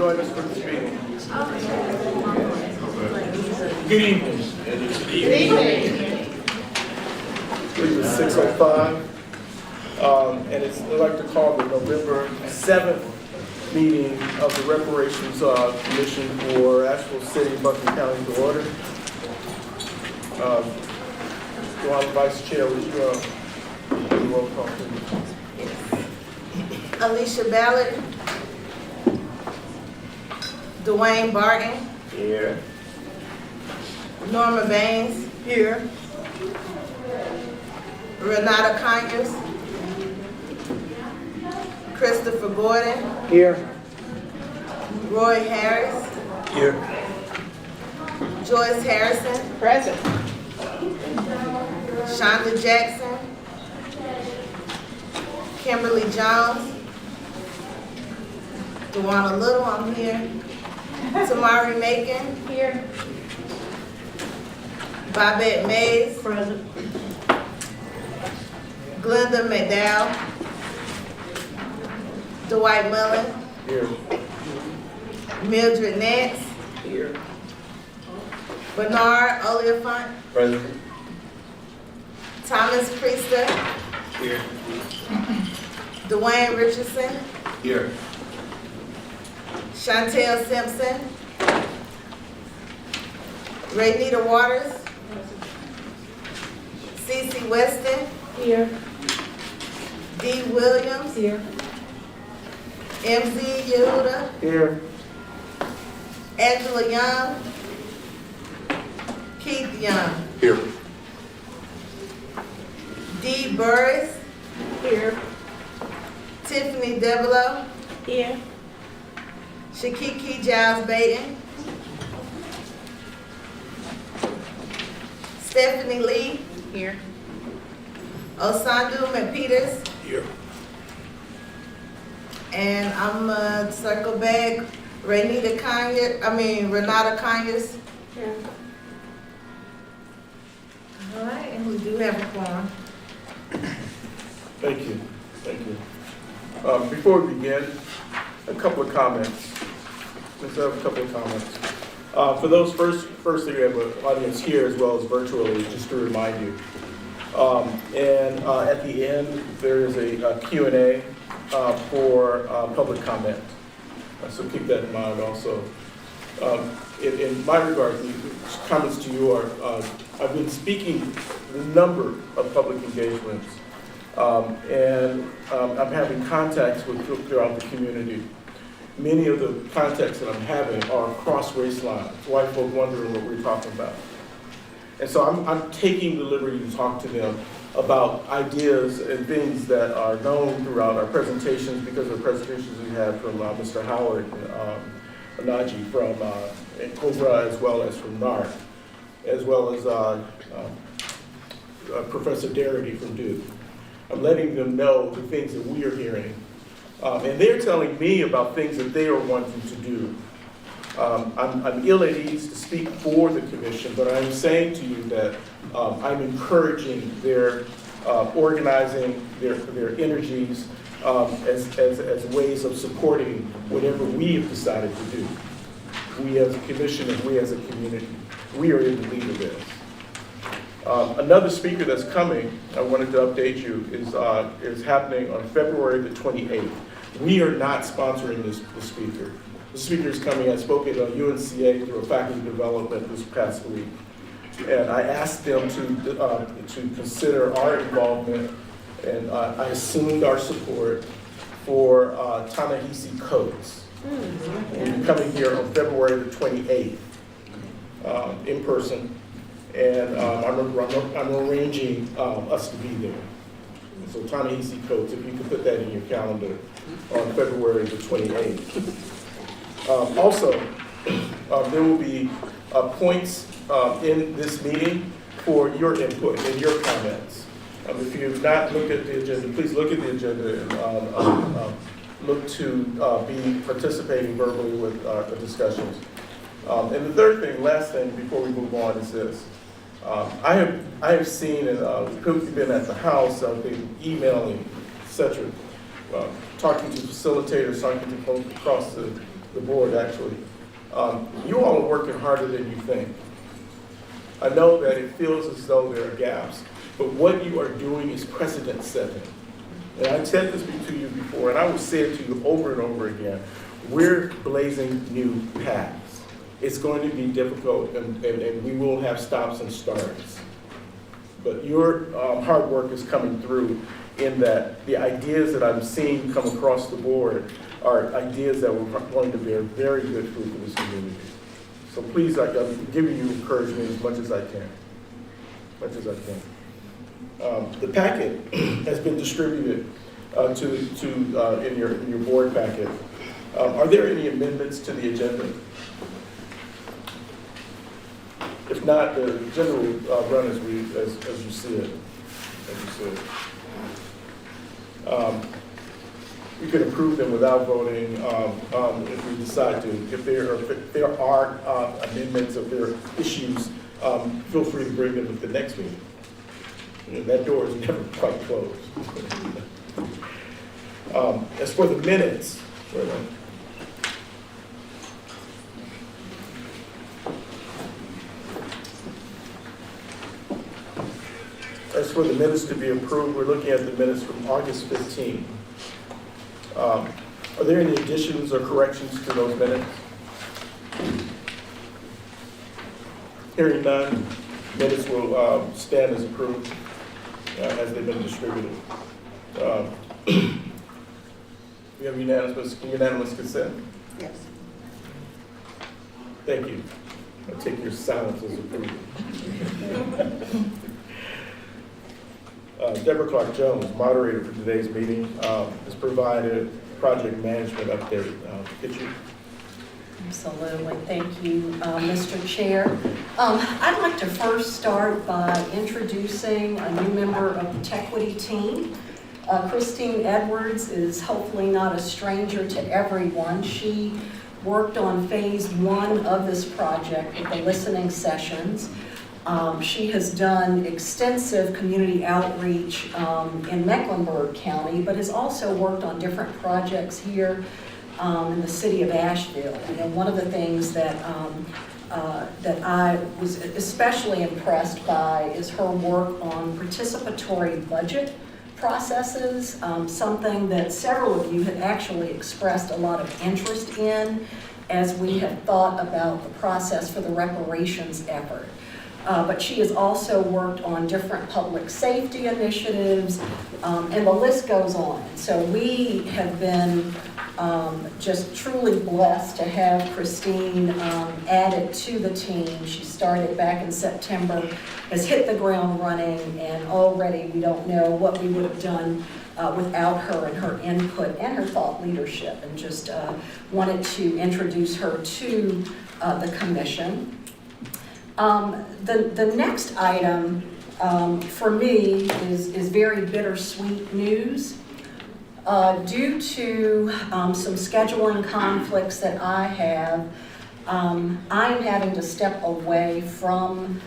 join us for this meeting. Good evening. Good evening. It is 6:05, and I'd like to call the November 7th meeting of the Reparations Commission for Asheville City, Buckingham County to order. Vice Chair, would you do the roll call, please? Alicia Ballard. Dwayne Barton. Here. Norma Baines. Here. Renata Conyers. Christopher Gordon. Here. Roy Harris. Here. Joyce Harrison. Present. Shonda Jackson. Kimberly Jones. Dewana Little, I'm here. Tamari Macon. Here. Bobette Mays. Present. Glenda McDowell. Dwight Mullen. Here. Mildred Nance. Here. Bernard Oliphant. Present. Thomas Priester. Here. Dwayne Richardson. Here. Chantel Simpson. Raynita Waters. Cece Weston. Here. Dee Williams. Here. MZ Yehuda. Here. Angela Young. Keith Young. Here. Dee Burris. Here. Tiffany Devereaux. Here. Shakiki Giles Baden. Stephanie Lee. Here. Osandu McPeters. Here. And I'm gonna circle back. Renata Conyers. Here. All right, and we do have a quorum. Thank you. Thank you. Before we begin, a couple of comments. Let's have a couple of comments. For those firstly, we have an audience here as well as virtually, just to remind you. At the end, there is a Q&A for public comment. So keep that in mind also. In my regard, the comments to you are, I've been speaking a number of public engagements, and I'm having contacts throughout the community. Many of the contacts that I'm having are across race lines, white folk wondering what we're talking about. And so I'm taking the liberty to talk to them about ideas and things that are known throughout our presentations, because of the presentations we had from Mr. Howard Anaji from Cobra, as well as from NARC, as well as Professor Darity from Duke. I'm letting them know the things that we are hearing. And they're telling me about things that they are wanting to do. I'm ill at ease to speak for the commission, but I'm saying to you that I'm encouraging their organizing their energies as ways of supporting whatever we have decided to do. We as a commission and we as a community, we are in the lead of this. Another speaker that's coming, I wanted to update you, is happening on February the 28th. We are not sponsoring the speaker. The speaker is coming. I spoke at UNCA through a faculty development this past week, and I asked them to consider our involvement, and I assumed our support for Ta-Nehisi Coates. We'll be coming here on February the 28th in person, and I'm arranging us to be there. So Ta-Nehisi Coates, if you could put that in your calendar on February the 28th. Also, there will be points in this meeting for your input and your comments. If you've not looked at the agenda, please look at the agenda and look to be participating verbally with the discussions. And the third thing, last thing before we move on is this. I have seen, and we've been at the house, I've been emailing, etc., talking to facilitators, talking to folks across the the board actually. You all are working harder than you think. I know that it feels as though there are gaps, but what you are doing is precedent setting. And I've said this to you before, and I will say it to you over and over again. We're blazing new paths. It's going to be difficult, and we will have stops and starts. But your hard work is coming through in that the ideas that I'm seeing come across the board are ideas that we're going to bear very good fruit for this community. So please, I'm giving you encouragement as much as I can. The packet has been distributed in your board packet. Are there any amendments to the agenda? If not, the agenda will run as you see it. We can approve them without voting if we decide to. If there are amendments, if there are issues, feel free to bring them at the next meeting. That door is never quite closed. As for the minutes, to be approved, we're looking at the minutes from August 15. Are there any additions or corrections to those minutes? Hearing none, minutes will stand as approved as they've been distributed. We have unanimous consent? Yes. Thank you. I'll take your silence as approval. Deborah Clark-Jones, moderator for today's meeting, has provided project management update. Could you? Absolutely. Thank you, Mr. Chair. I'd like to first start by introducing a new member of the Tequity team. Christine Edwards is hopefully not a stranger to everyone. She worked on phase 1 of this project with the listening sessions. She has done extensive community outreach in Mecklenburg County, but has also worked on different projects here in the city of Asheville. And one of the things that I was especially impressed by is her work on participatory budget processes, something that several of you had actually expressed a lot of interest in as we had thought about the process for the reparations effort. But she has also worked on different public safety initiatives, and the list goes on. So we have been just truly blessed to have Christine added to the team. She started back in September, has hit the ground running, and already we don't know what we would have done without her and her input and her thought leadership, and just wanted to introduce her to the commission. The next item for me is very bittersweet news. Due to some scheduling conflicts that I have, I'm having to step away from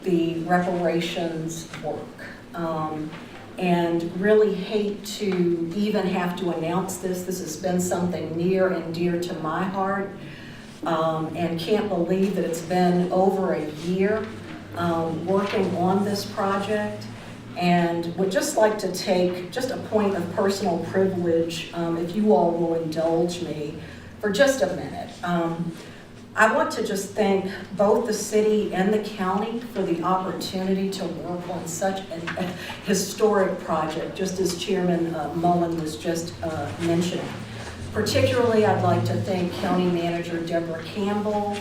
the reparations work. And really hate to even have to announce this. This has been something near and dear to my heart. And can't believe that it's been over a year working on this project, and would just like to take just a point of personal privilege, if you all will indulge me for just a minute. I want to just thank both the city and the county for the opportunity to work on such a historic project, just as Chairman Mullen was just mentioning. Particularly, I'd like to thank County Manager Deborah Campbell,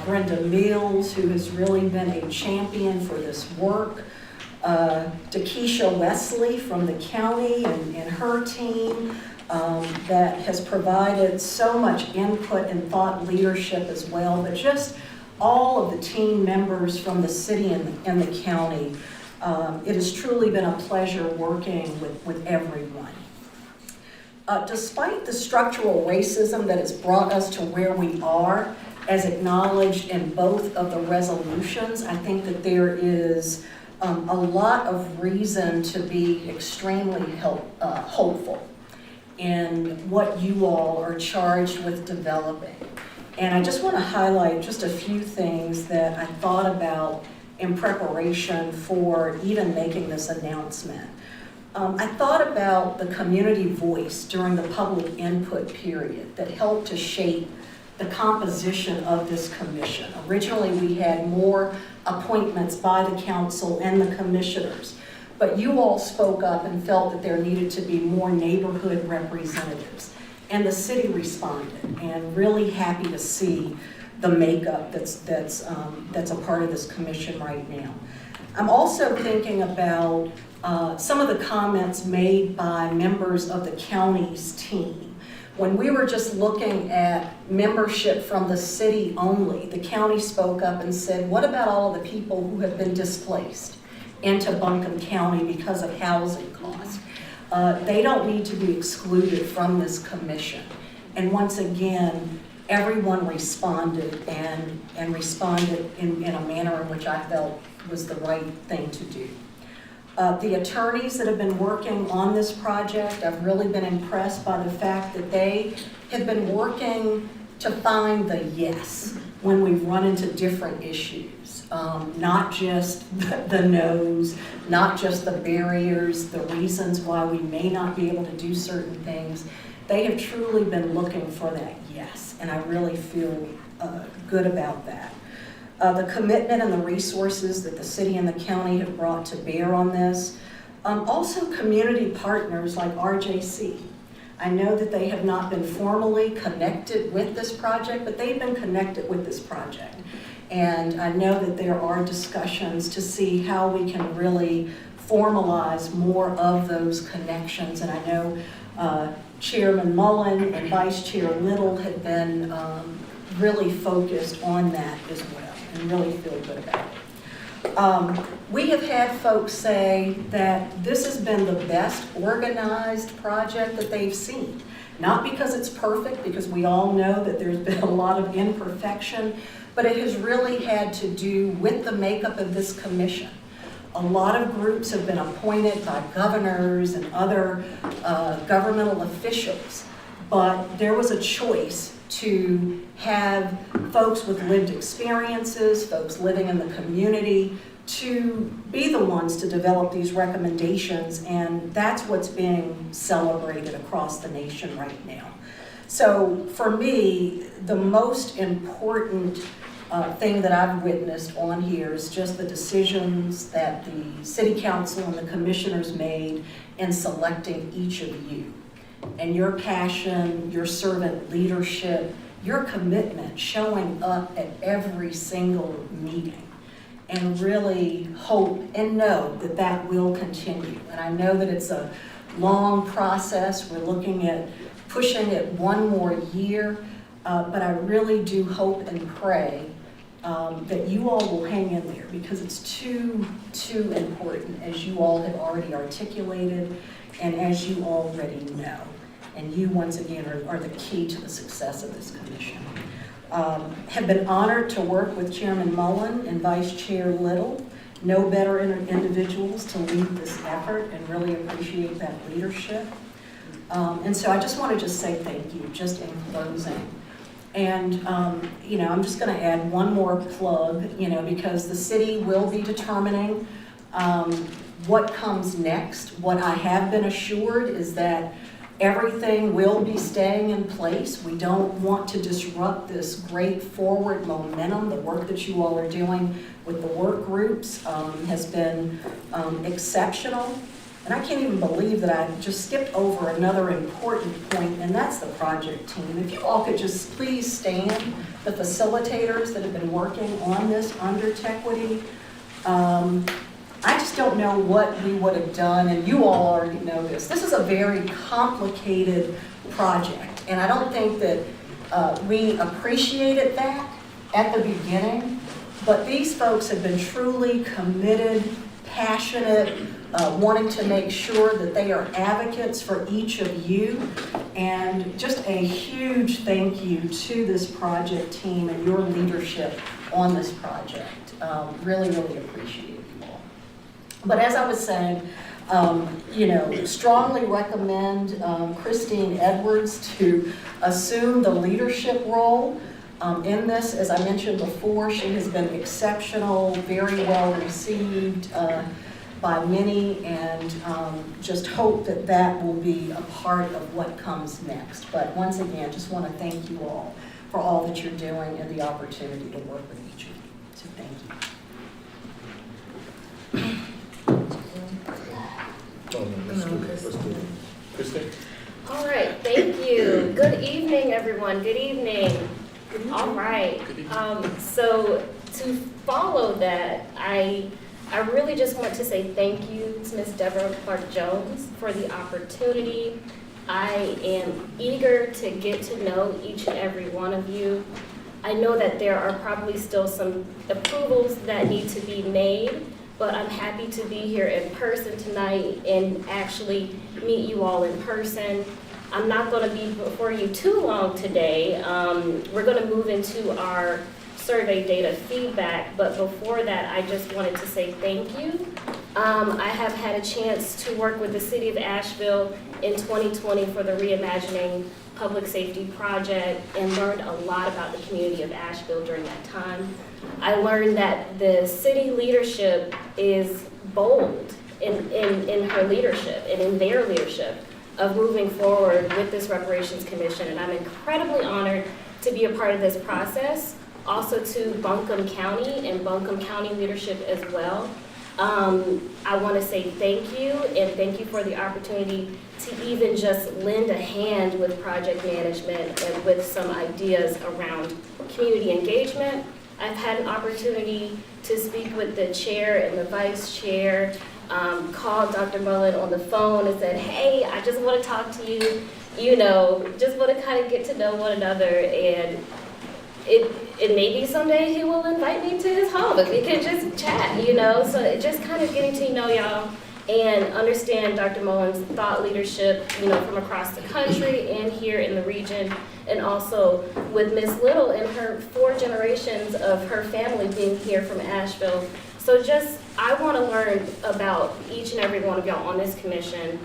Brenda Mills, who has really been a champion for this work, Takesha Wesley from the county and her team that has provided so much input and thought leadership as well, but just all of the team members from the city and the county. It has truly been a pleasure working with everyone. Despite the structural racism that has brought us to where we are, as acknowledged in both of the resolutions, I think that there is a lot of reason to be extremely hopeful. in what you all are charged with developing. And I just want to highlight just a few things that I thought about in preparation for even making this announcement. I thought about the community voice during the public input period that helped to shape the composition of this commission. Originally, we had more appointments by the council and the commissioners, but you all spoke up and felt that there needed to be more neighborhood representatives. And the city responded, and really happy to see the makeup that's a part of this commission right now. I'm also thinking about some of the comments made by members of the county's team. When we were just looking at membership from the city only, the county spoke up and said, what about all of the people who have been displaced into Buncombe County because of housing costs? They don't need to be excluded from this commission. And once again, everyone responded and responded in a manner in which I felt was the right thing to do. The attorneys that have been working on this project, I've really been impressed by the fact that they have been working to find the yes when we run into different issues. Not just the no's, not just the barriers, the reasons why we may not be able to do certain things. They have truly been looking for that yes, and I really feel good about that. The commitment and the resources that the city and the county have brought to bear on this. Also community partners like RJC. I know that they have not been formally connected with this project, but they've been connected with this project. And I know that there are discussions to see how we can really formalize more of those connections. And I know Chairman Mullen and Vice Chair Little have been really focused on that as well, and really feel good about it. We have had folks say that this has been the best organized project that they've seen. Not because it's perfect, because we all know that there's been a lot of imperfection, but it has really had to do with the makeup of this commission. A lot of groups have been appointed by governors and other governmental officials, but there was a choice to have folks with lived experiences, folks living in the community, to be the ones to develop these recommendations, and that's what's being celebrated across the nation right now. So for me, the most important thing that I've witnessed on here is just the decisions that the city council and the commissioners made in selecting each of you. And your passion, your servant leadership, your commitment showing up at every single meeting. And really hope and know that that will continue. And I know that it's a long process. We're looking at pushing it one more year, but I really do hope and pray that you all will hang in there, because it's too important, as you all have already articulated and as you already know. And you, once again, are the key to the success of this commission. Have been honored to work with Chairman Mullen and Vice Chair Little. No better individuals to lead this effort, and really appreciate that leadership. And so I just want to say thank you, just in closing. And, I'm just going to add one more plug, because the city will be determining what comes next. What I have been assured is that everything will be staying in place. We don't want to disrupt this great forward momentum. The work that you all are doing with the work groups has been exceptional. And I can't even believe that I just skipped over another important point, and that's the project team. If you all could just please stand, the facilitators that have been working on this under Tequity. I just don't know what we would have done, and you all already know this. This is a very complicated project, and I don't think that we appreciated that at the beginning, but these folks have been truly committed, passionate, wanting to make sure that they are advocates for each of you, and just a huge thank you to this project team and your leadership on this project. Really, really appreciate it. But as I was saying, strongly recommend Christine Edwards to assume the leadership role in this. As I mentioned before, she has been exceptional, very well received by many, and just hope that that will be a part of what comes next. But once again, just want to thank you all for all that you're doing and the opportunity to work with each of you. So thank you. Oh, no, let's do it. Kristen? All right, thank you. Good evening, everyone. Good evening. All right. So to follow that, I really just want to say thank you to Ms. Deborah Clark-Jones for the opportunity. I am eager to get to know each and every one of you. I know that there are probably still some approvals that need to be made, but I'm happy to be here in person tonight and actually meet you all in person. I'm not going to be before you too long today. We're going to move into our survey data feedback, but before that, I just wanted to say thank you. I have had a chance to work with the City of Asheville in 2020 for the Reimagining Public Safety Project and learned a lot about the community of Asheville during that time. I learned that the city leadership is bold in her leadership and in their leadership of moving forward with this Reparations Commission, and I'm incredibly honored to be a part of this process. Also to Buncombe County and Buncombe County leadership as well. I want to say thank you, and thank you for the opportunity to even just lend a hand with project management and with some ideas around community engagement. I've had an opportunity to speak with the chair and the vice chair, called Dr. Mullen on the phone and said, hey, I just want to talk to you, just want to kind of get to know one another, and it maybe someday he will invite me to his home and we can just chat, so just kind of getting to know y'all and understand Dr. Mullen's thought leadership, from across the country and here in the region, and also with Ms. Little and her 4 generations of her family being here from Asheville. So I want to learn about each and every one of y'all on this commission.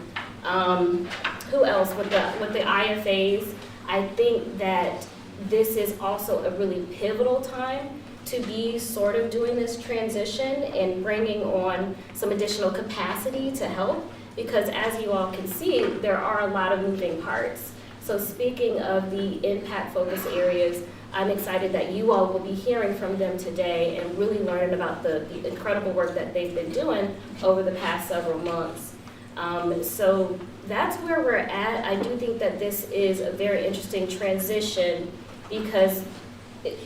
Who else? With the IFAs, I think that this is also a really pivotal time to be sort of doing this transition and bringing on some additional capacity to help, because as you all can see, there are a lot of moving parts. So speaking of the impact focus areas, I'm excited that you all will be hearing from them today and really learn about the incredible work that they've been doing over the past several months. So that's where we're at. I do think that this is a very interesting transition, because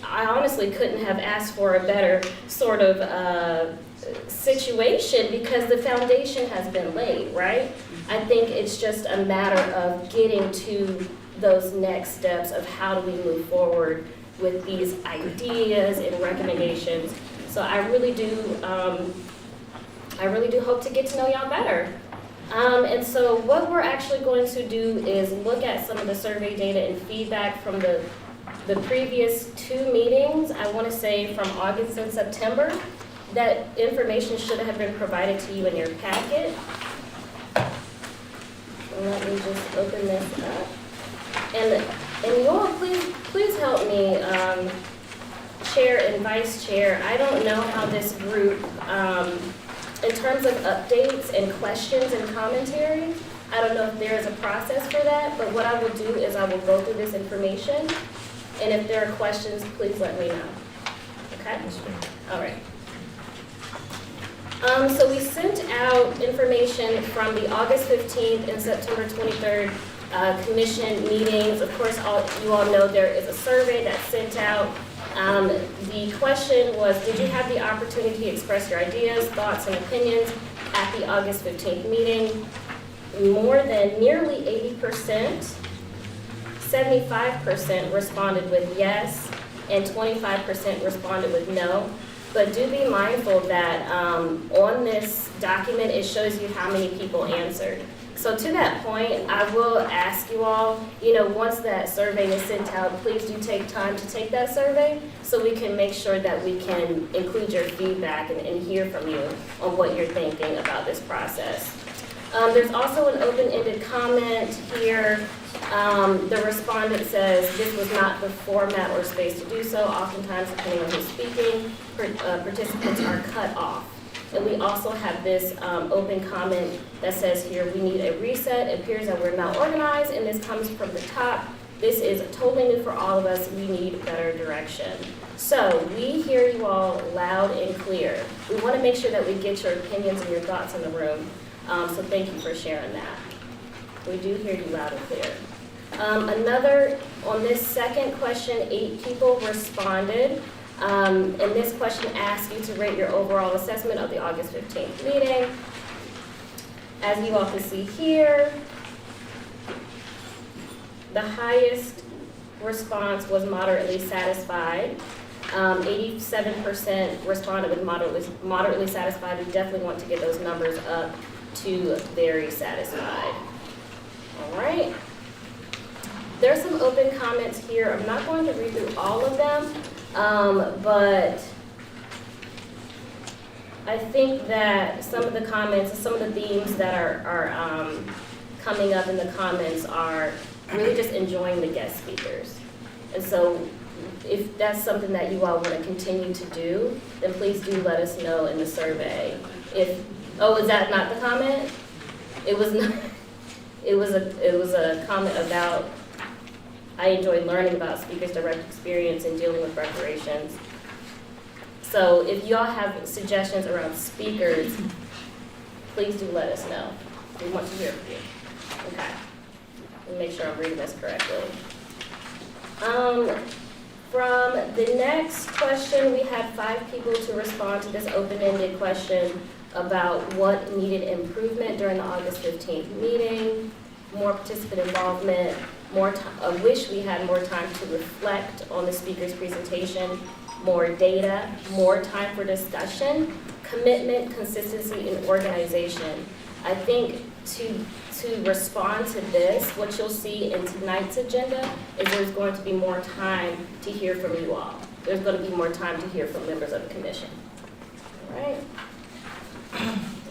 I honestly couldn't have asked for a better sort of situation, because the foundation has been laid, right? I think it's just a matter of getting to those next steps of how do we move forward with these ideas and recommendations. So I really do hope to get to know y'all better. And so what we're actually going to do is look at some of the survey data and feedback from the previous 2 meetings. I want to say from August and September. That information should have been provided to you in your packet. Let me just open this up. And you all, please help me, Chair and Vice Chair. I don't know how this group, in terms of updates and questions and commentary, I don't know if there is a process for that, but what I will do is I will go through this information, and if there are questions, please let me know. Okay? All right. So we sent out information from the August 15th and September 23rd commission meetings. Of course, you all know there is a survey that's sent out. The question was, did you have the opportunity to express your ideas, thoughts, and opinions at the August 15th meeting? More than nearly 80%, 75% responded with yes, and 25% responded with no. But do be mindful that on this document, it shows you how many people answered. So to that point, I will ask you all, once that survey is sent out, please do take time to take that survey so we can make sure that we can include your feedback and hear from you on what you're thinking about this process. There's also an open-ended comment here. The respondent says this was not the format or space to do so. Oftentimes, depending on who's speaking, participants are cut off. And we also have this open comment that says here, we need a reset. It appears that we're not organized, and this comes from the top. This is totally new for all of us. We need better direction. So we hear you all loud and clear. We want to make sure that we get your opinions and your thoughts in the room. So thank you for sharing that. We do hear you loud and clear. On this second question, 8 people responded. And this question asks you to rate your overall assessment of the August 15th meeting. As you all can see here, the highest response was moderately satisfied. 87% responded with moderately satisfied. We definitely want to get those numbers up to very satisfied. All right. There's some open comments here. I'm not going to read through all of them, but I think that some of the comments, some of the themes that are coming up in the comments are really just enjoying the guest speakers. And so if that's something that you all want to continue to do, then please do let us know in the survey. Is that not the comment? It was not, it was a comment about I enjoy learning about speakers' direct experience in dealing with reparations. So if y'all have suggestions around speakers, please do let us know. We want to hear from you. Okay. Let me make sure I'm reading this correctly. From the next question, we had 5 people to respond to this open-ended question about what needed improvement during the August 15th meeting, more participant involvement, I wish we had more time to reflect on the speaker's presentation, more data, more time for discussion, commitment, consistency, and organization. I think to respond to this, what you'll see in tonight's agenda is there's going to be more time to hear from you all. There's going to be more time to hear from members of the commission. All right.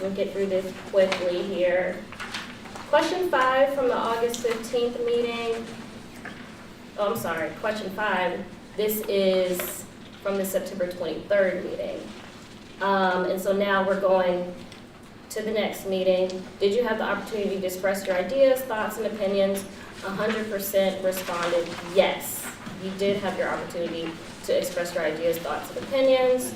We'll get through this quickly here. Question 5 from the August 15th meeting. Oh, I'm sorry, question 5. This is from the September 23rd meeting. And so now we're going to the next meeting. Did you have the opportunity to express your ideas, thoughts, and opinions? 100% responded yes. You did have your opportunity to express your ideas, thoughts, and opinions.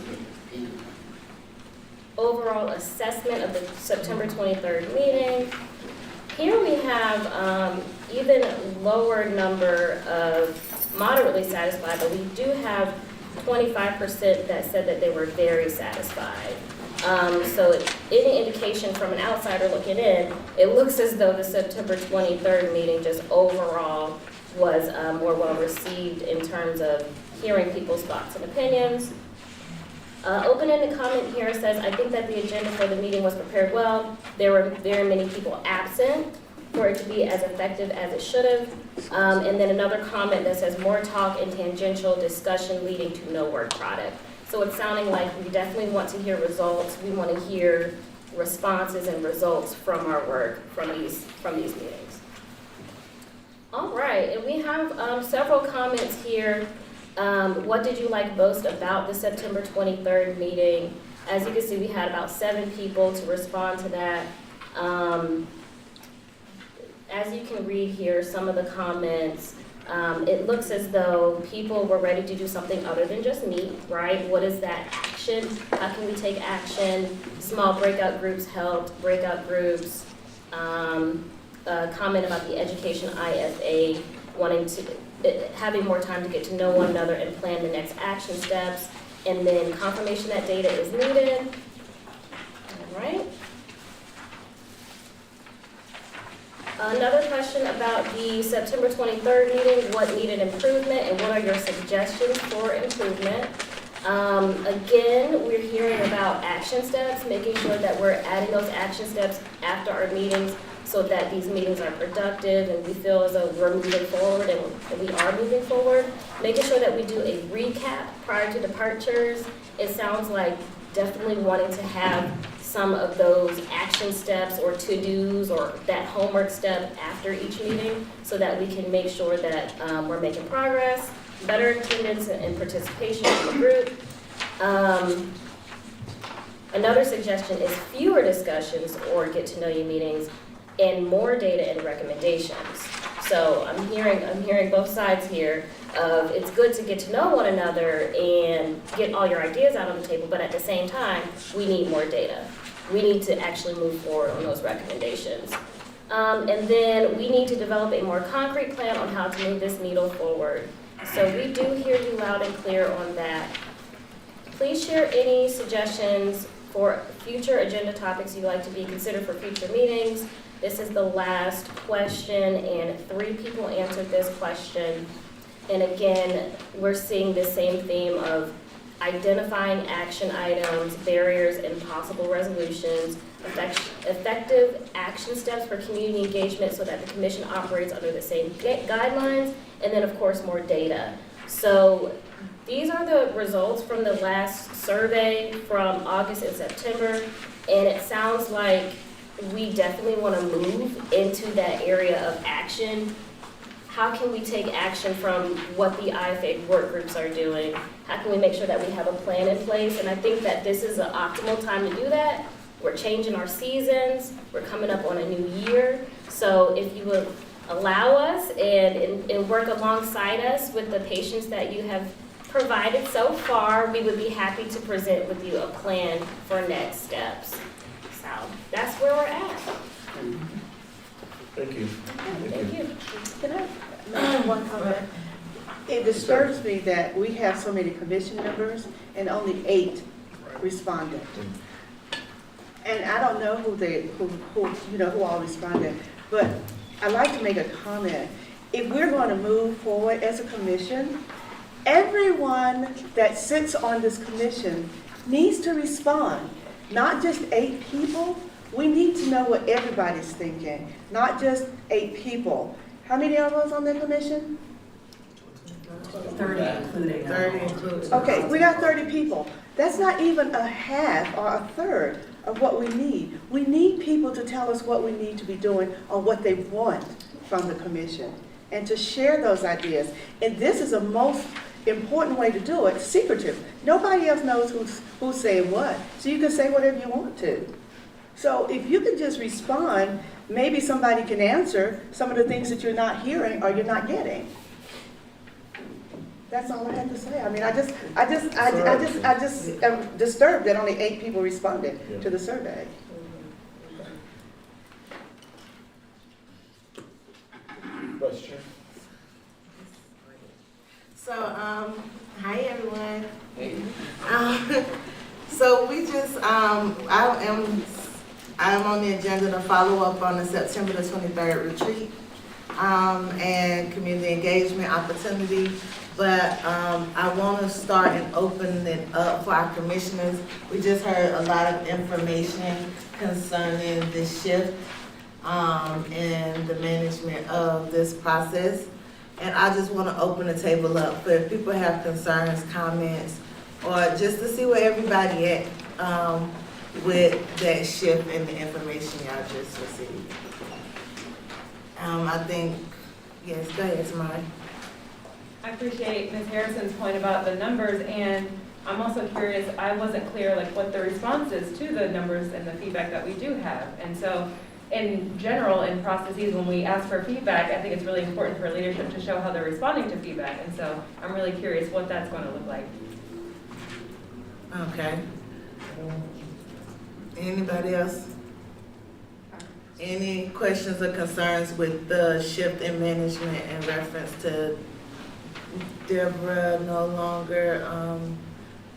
Overall assessment of the September 23rd meeting. Here we have even lower number of moderately satisfied, but we do have 25% that said that they were very satisfied. So any indication from an outsider looking in, it looks as though the September 23rd meeting just overall was more well received in terms of hearing people's thoughts and opinions. Open-ended comment here says, I think that the agenda for the meeting was prepared well. There were very many people absent for it to be as effective as it should have. And then another comment that says, more talk and tangential discussion leading to no work product. So it's sounding like we definitely want to hear results. We want to hear responses and results from our work from these meetings. All right, and we have several comments here. What did you like most about the September 23rd meeting? As you can see, we had about 7 people to respond to that. As you can read here, some of the comments, it looks as though people were ready to do something other than just meet, right? What is that action? How can we take action? Small breakout groups helped, breakout groups. Comment about the education IFA, having more time to get to know one another and plan the next action steps, and then confirmation that data is needed. All right. Another question about the September 23rd meeting, what needed improvement and what are your suggestions for improvement? Again, we're hearing about action steps, making sure that we're adding those action steps after our meetings so that these meetings are productive and we feel as though we're moving forward and we are moving forward. Making sure that we do a recap prior to departures. It sounds like definitely wanting to have some of those action steps or to-dos or that homework step after each meeting so that we can make sure that we're making progress, better attendance and participation in the group. Another suggestion is fewer discussions or get-to-know-you meetings and more data and recommendations. So I'm hearing both sides here of it's good to get to know one another and get all your ideas out on the table, but at the same time, we need more data. We need to actually move forward on those recommendations. And then we need to develop a more concrete plan on how to move this needle forward. So we do hear you loud and clear on that. Please share any suggestions for future agenda topics you'd like to be considered for future meetings. This is the last question, and 3 people answered this question. And again, we're seeing the same theme of identifying action items, barriers, and possible resolutions, effective action steps for community engagement so that the commission operates under the same guidelines, and then of course more data. So these are the results from the last survey from August and September, and it sounds like we definitely want to move into that area of action. How can we take action from what the IFA work groups are doing? How can we make sure that we have a plan in place? And I think that this is an optimal time to do that. We're changing our seasons. We're coming up on a new year. So if you would allow us and work alongside us with the patience that you have provided so far, we would be happy to present with you a plan for next steps. So that's where we're at. Thank you. Thank you. Can I make one comment? It disturbs me that we have so many commission members and only 8 responded. And I don't know who all responded, but I'd like to make a comment. If we're going to move forward as a commission, everyone that sits on this commission needs to respond, not just 8 people. We need to know what everybody's thinking, not just 8 people. How many of us on the commission? 30 including. 30 including. Okay, we got 30 people. That's not even a half or a third of what we need. We need people to tell us what we need to be doing or what they want from the commission and to share those ideas. And this is the most important way to do it, secretive. Nobody else knows who's saying what, so you can say whatever you want to. So if you can just respond, maybe somebody can answer some of the things that you're not hearing or you're not getting. That's all I have to say. I mean, I just am disturbed that only 8 people responded to the survey. Vice Chair. So, hi everyone. So we just, I'm on the agenda to follow up on the September the 23rd retreat and community engagement opportunity. But I want to start and open it up for our commissioners. We just heard a lot of information concerning the shift in the management of this process. And I just want to open the table up for if people have concerns, comments, or just to see where everybody at with that shift in the information y'all just received. I think, yes, go ahead, Tamari. I appreciate Ms. Harrison's point about the numbers, and I'm also curious, I wasn't clear like what the response is to the numbers and the feedback that we do have. And so in general, in processes, when we ask for feedback, I think it's really important for leadership to show how they're responding to feedback. And so I'm really curious what that's going to look like. Okay. Anybody else? Any questions or concerns with the shift in management in reference to Deborah no longer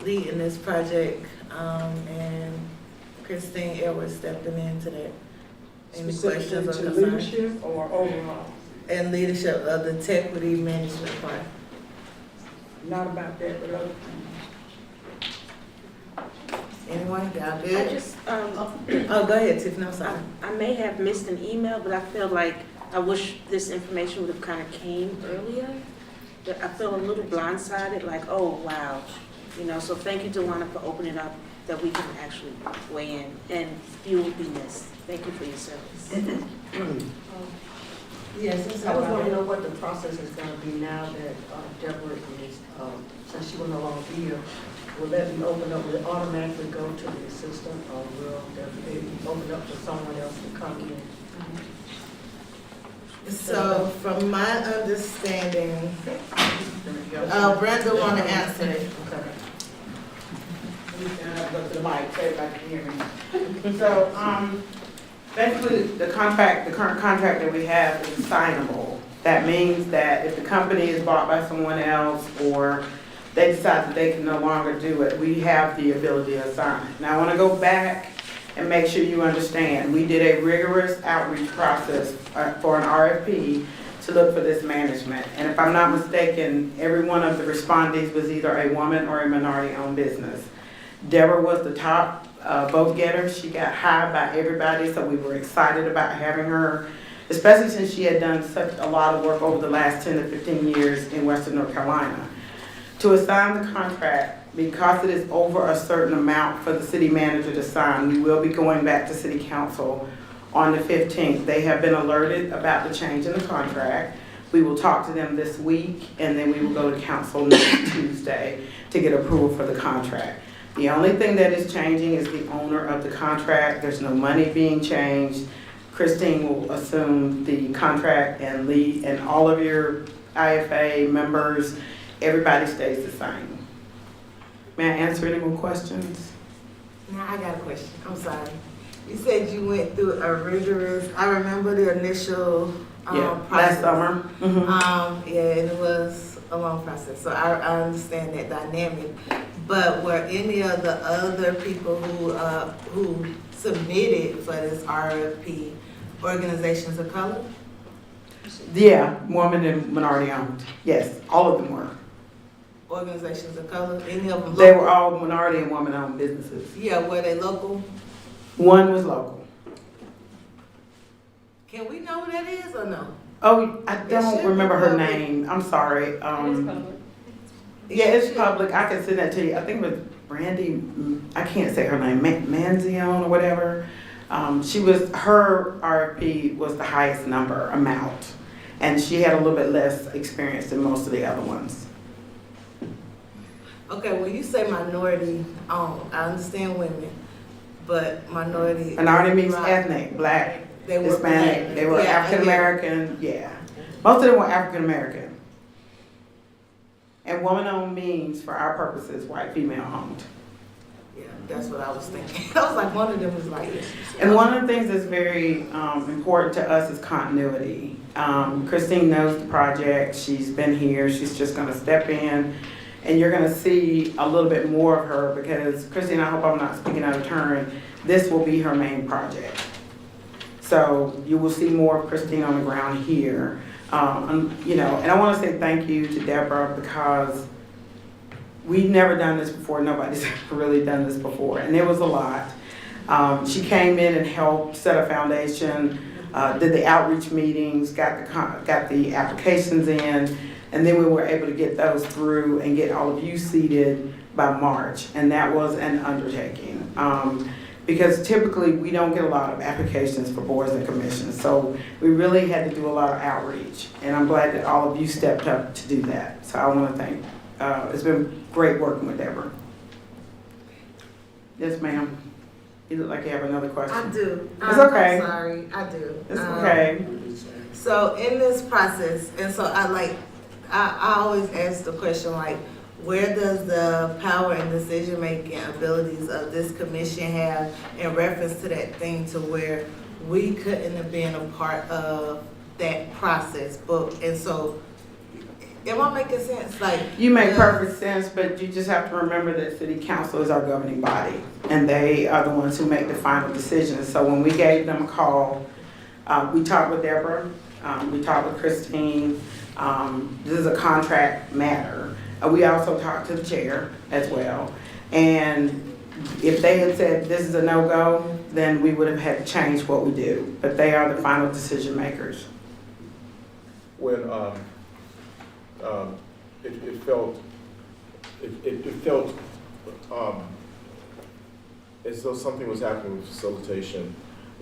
leading this project and Christine Edwards stepping into that? Any questions or concerns? Leadership or overall? And leadership of the Tequity management part. Not about that, but other things. Anyone? Y'all I good? just, Oh, go ahead, Tiffany, I'm sorry. I may have missed an email, but I feel like I wish this information would have kind of came earlier. But I feel a little blindsided, like, oh, wow. You know, so thank you, Delana, for opening up that we can actually weigh in, and you will be missed. Thank you for your service. Yes, I was wanting to know what the process is gonna be now that Deborah is, since she will no longer be here. Will that be opened up, will it automatically go to the assistant, or will there be opened up for someone else to come in? So from my understanding, Brenda want to answer it. Okay. Go to the mic so everybody can hear me. So, basically, the contract, the current contract that we have is assignable. That means that if the company is bought by someone else or they decide that they can no longer do it, we have the ability to assign. Now, I want to go back and make sure you understand. We did a rigorous outreach process for an RFP to look for this management. And if I'm not mistaken, every one of the respondees was either a woman or a minority-owned business. Deborah was the top vote getter. She got high by everybody, so we were excited about having her, especially since she had done such a lot of work over the last 10 to 15 years in Western North Carolina. To assign the contract, because it is over a certain amount for the city manager to sign, we will be going back to city council on the 15th. They have been alerted about the change in the contract. We will talk to them this week, and then we will go to council next Tuesday to get approval for the contract. The only thing that is changing is the owner of the contract. There's no money being changed. Christine will assume the contract and lead, and all of your IFA members, everybody stays the same. May I answer any more questions? Now, I got a question, I'm sorry. You said you went through a rigorous, I remember the initial Yeah, process. last summer. Mhm. Yeah, and it was a long process, so I understand that dynamic. But were any of the other people who submitted for this RFP organizations of color? Yeah, woman and minority owned. Yes, all of them were. Organizations of color, any of them? They local? were all minority and woman owned businesses. Yeah, were they local? One was local. Can we know who that is or no? Oh, I should don't be remember her public. name. I'm sorry. It is public. Yeah, it's public. I can send that to you. I think it was Brandy, I can't say her name, Manzione or whatever. Her RFP was the highest number amount, and she had a little bit less experience than most of the other ones. Okay, when you say minority owned, I understand women, but minority. Minority means Right. ethnic, black, They were Hispanic, black. they were Yeah, I African American, yeah. Most of them were African American. And woman-owned means, for our purposes, white female-owned. Yeah, that's what I was thinking. I was like, one of them was like. And one of the things that's very important to us is continuity. Christine knows the project, she's been here, she's just gonna step in, and you're gonna see a little bit more of her, because Christine, I hope I'm not speaking out of turn, this will be her main project. So you will see more of Christine on the ground here. And I wanna say thank you to Deborah, because we've never done this before, nobody's ever really done this before, and it was a lot. She came in and helped set a foundation, did the outreach meetings, got the applications in, and then we were able to get those through and get all of you seated by March, and that was an undertaking. Because typically we don't get a lot of applications for boards and commissions, so we really had to do a lot of outreach, and I'm glad that all of you stepped up to do that. So I want to thank. It's been great working with Deborah. Yes, ma'am. You look like you have another question. I do. It's okay. I'm sorry, I do. It's okay. So in this process, and so I always ask the question like, where does the power and decision-making abilities of this commission have in reference to that thing to where we couldn't have been a part of that process? And so, am I making sense? Like, You make perfect sense, but you just have to remember that city council is our governing body, and they are the ones who make the final decisions. So when we gave them a call, we talked with Deborah, we talked with Christine. This is a contract matter. We also talked to the chair as well. And if they had said this is a no-go, then we would have had to change what we do. But they are the final decision makers. When it felt as though something was happening with facilitation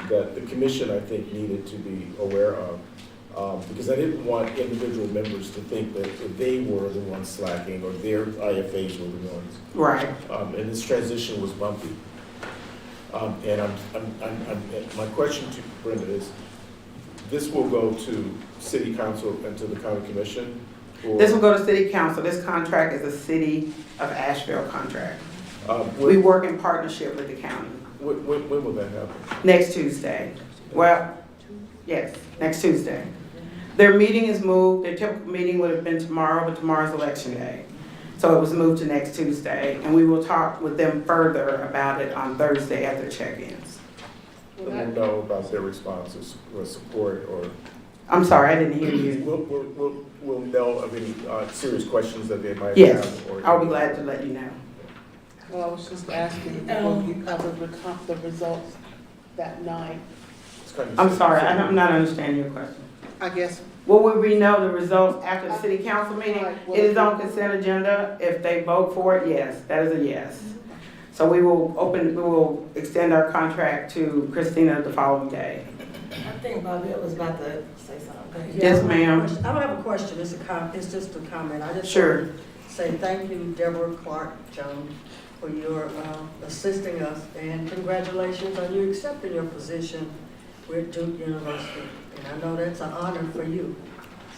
that the commission, I think, needed to be aware of, because I didn't want individual members to think that they were the ones slacking or their IFAs were the ones. Right. And this transition was bumpy. And my question to Brenda is, this will go to City Council and to the County Commission? Or, This will go to City Council. This contract is a City of Asheville contract. We when work in partnership with the county. will that happen? Next Tuesday. Well, yes, next Tuesday. Their meeting is moved. Their typical meeting would have been tomorrow, but tomorrow's election day. So it was moved to next Tuesday, and we will talk with them further about it on Thursday at their check-ins. And we'll know about their responses or support or, I'm sorry, I didn't hear you. we'll know of any serious questions that they might Yes, have. Or I'll be glad to let you know. Well, I was just asking, will you cover the results that night? It's kind of- I'm sorry, I'm not understanding your question. I guess, Will we know the results after the City Council meeting? It is on consent agenda. If they vote for it, yes, that is a yes. So we will extend our contract to Christina the following day. I think Bobette was about to say something. Yes, ma'am. I don't have a question, it's just a comment. I just Sure. want to say thank you, Deborah Clark Jones, for your assisting us, and congratulations on you accepting your position with Duke University. And I know that's an honor for you,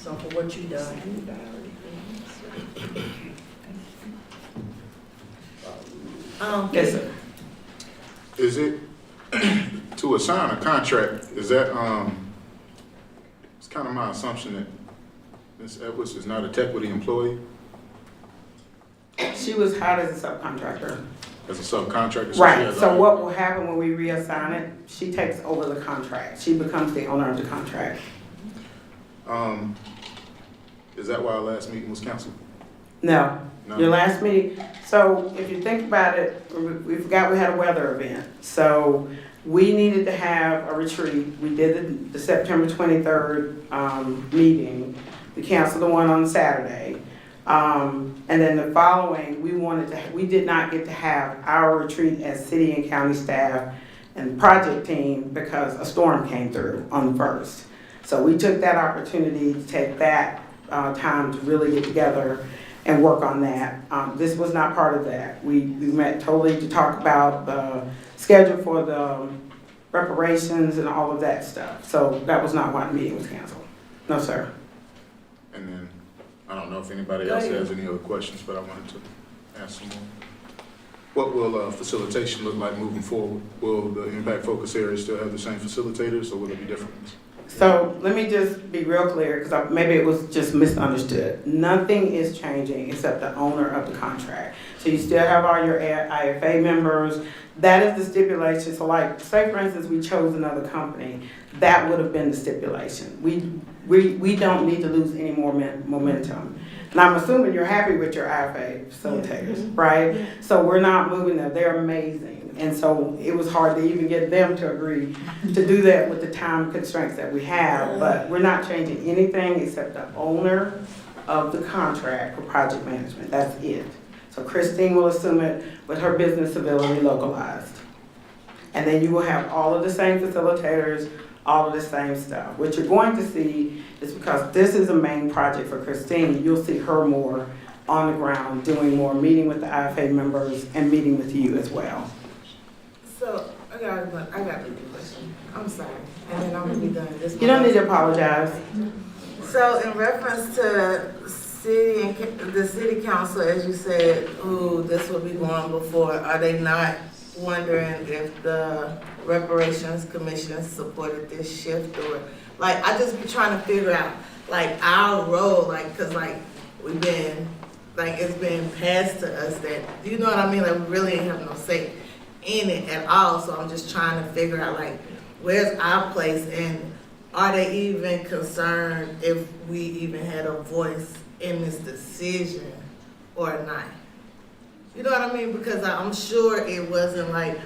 so for what you've done. Yes, sir. Is it, to assign a contract, is that, it's kind of my assumption that Ms. Edwards is not a Tequity employee She was hired as a subcontractor. as a subcontractor? So she Right, has so a- what will happen when we reassign it, she takes over the contract. She becomes the owner of the contract. Is that why our last meeting was canceled? No, No. your last meeting, so if you think about it, we forgot we had a weather event. So we needed to have a retreat. We did the September 23rd meeting. We canceled the one on Saturday. And then the following, we did not get to have our retreat as city and county staff and project team because a storm came through on the 1st. So we took that opportunity to take that time to really get together and work on that. This was not part of that. We met totally to talk about the schedule for the reparations and all of that stuff. So that was not why the meeting was canceled. No, sir. And then, I don't know if anybody else has any other questions, but I wanted to ask some more. What will facilitation look like moving forward? Will the impact focus area still have the same facilitators, or will it be different? So let me just be real clear, because maybe it was just misunderstood. Nothing is changing except the owner of the contract. So you still have all your IFA members. That is the stipulation. So like, say for instance, we chose another company, that would have been the stipulation. We don't need to lose any more momentum. And I'm assuming you're happy with your IFA facilitators, right? So we're not moving them. They're amazing. And so it was hard to even get them to agree to do that with the time constraints that we have. But we're not changing anything except the owner of the contract for project management. That's it. So Christine will assume it with her business ability localized. And then you will have all of the same facilitators, all of the same stuff. What you're going to see is, because this is a main project for Christine, you'll see her more on the ground, doing more, meeting with the IFA members and meeting with you as well. So, I got a question. I'm sorry, and then I'm gonna be done. This You don't need to apologize. So in reference to the city council, as you said, who this will be going before, are they not wondering if the Reparations Commission supported this shift, or, like, I just be trying to figure out, like, our role, like, cause like, we've been, like, it's been passed to us that, you know what I mean, like, we really ain't have no say in it at all, so I'm just trying to figure out, like, where's our place, and are they even concerned if we even had a voice in this decision or not? You know what I mean? Because I'm sure it wasn't like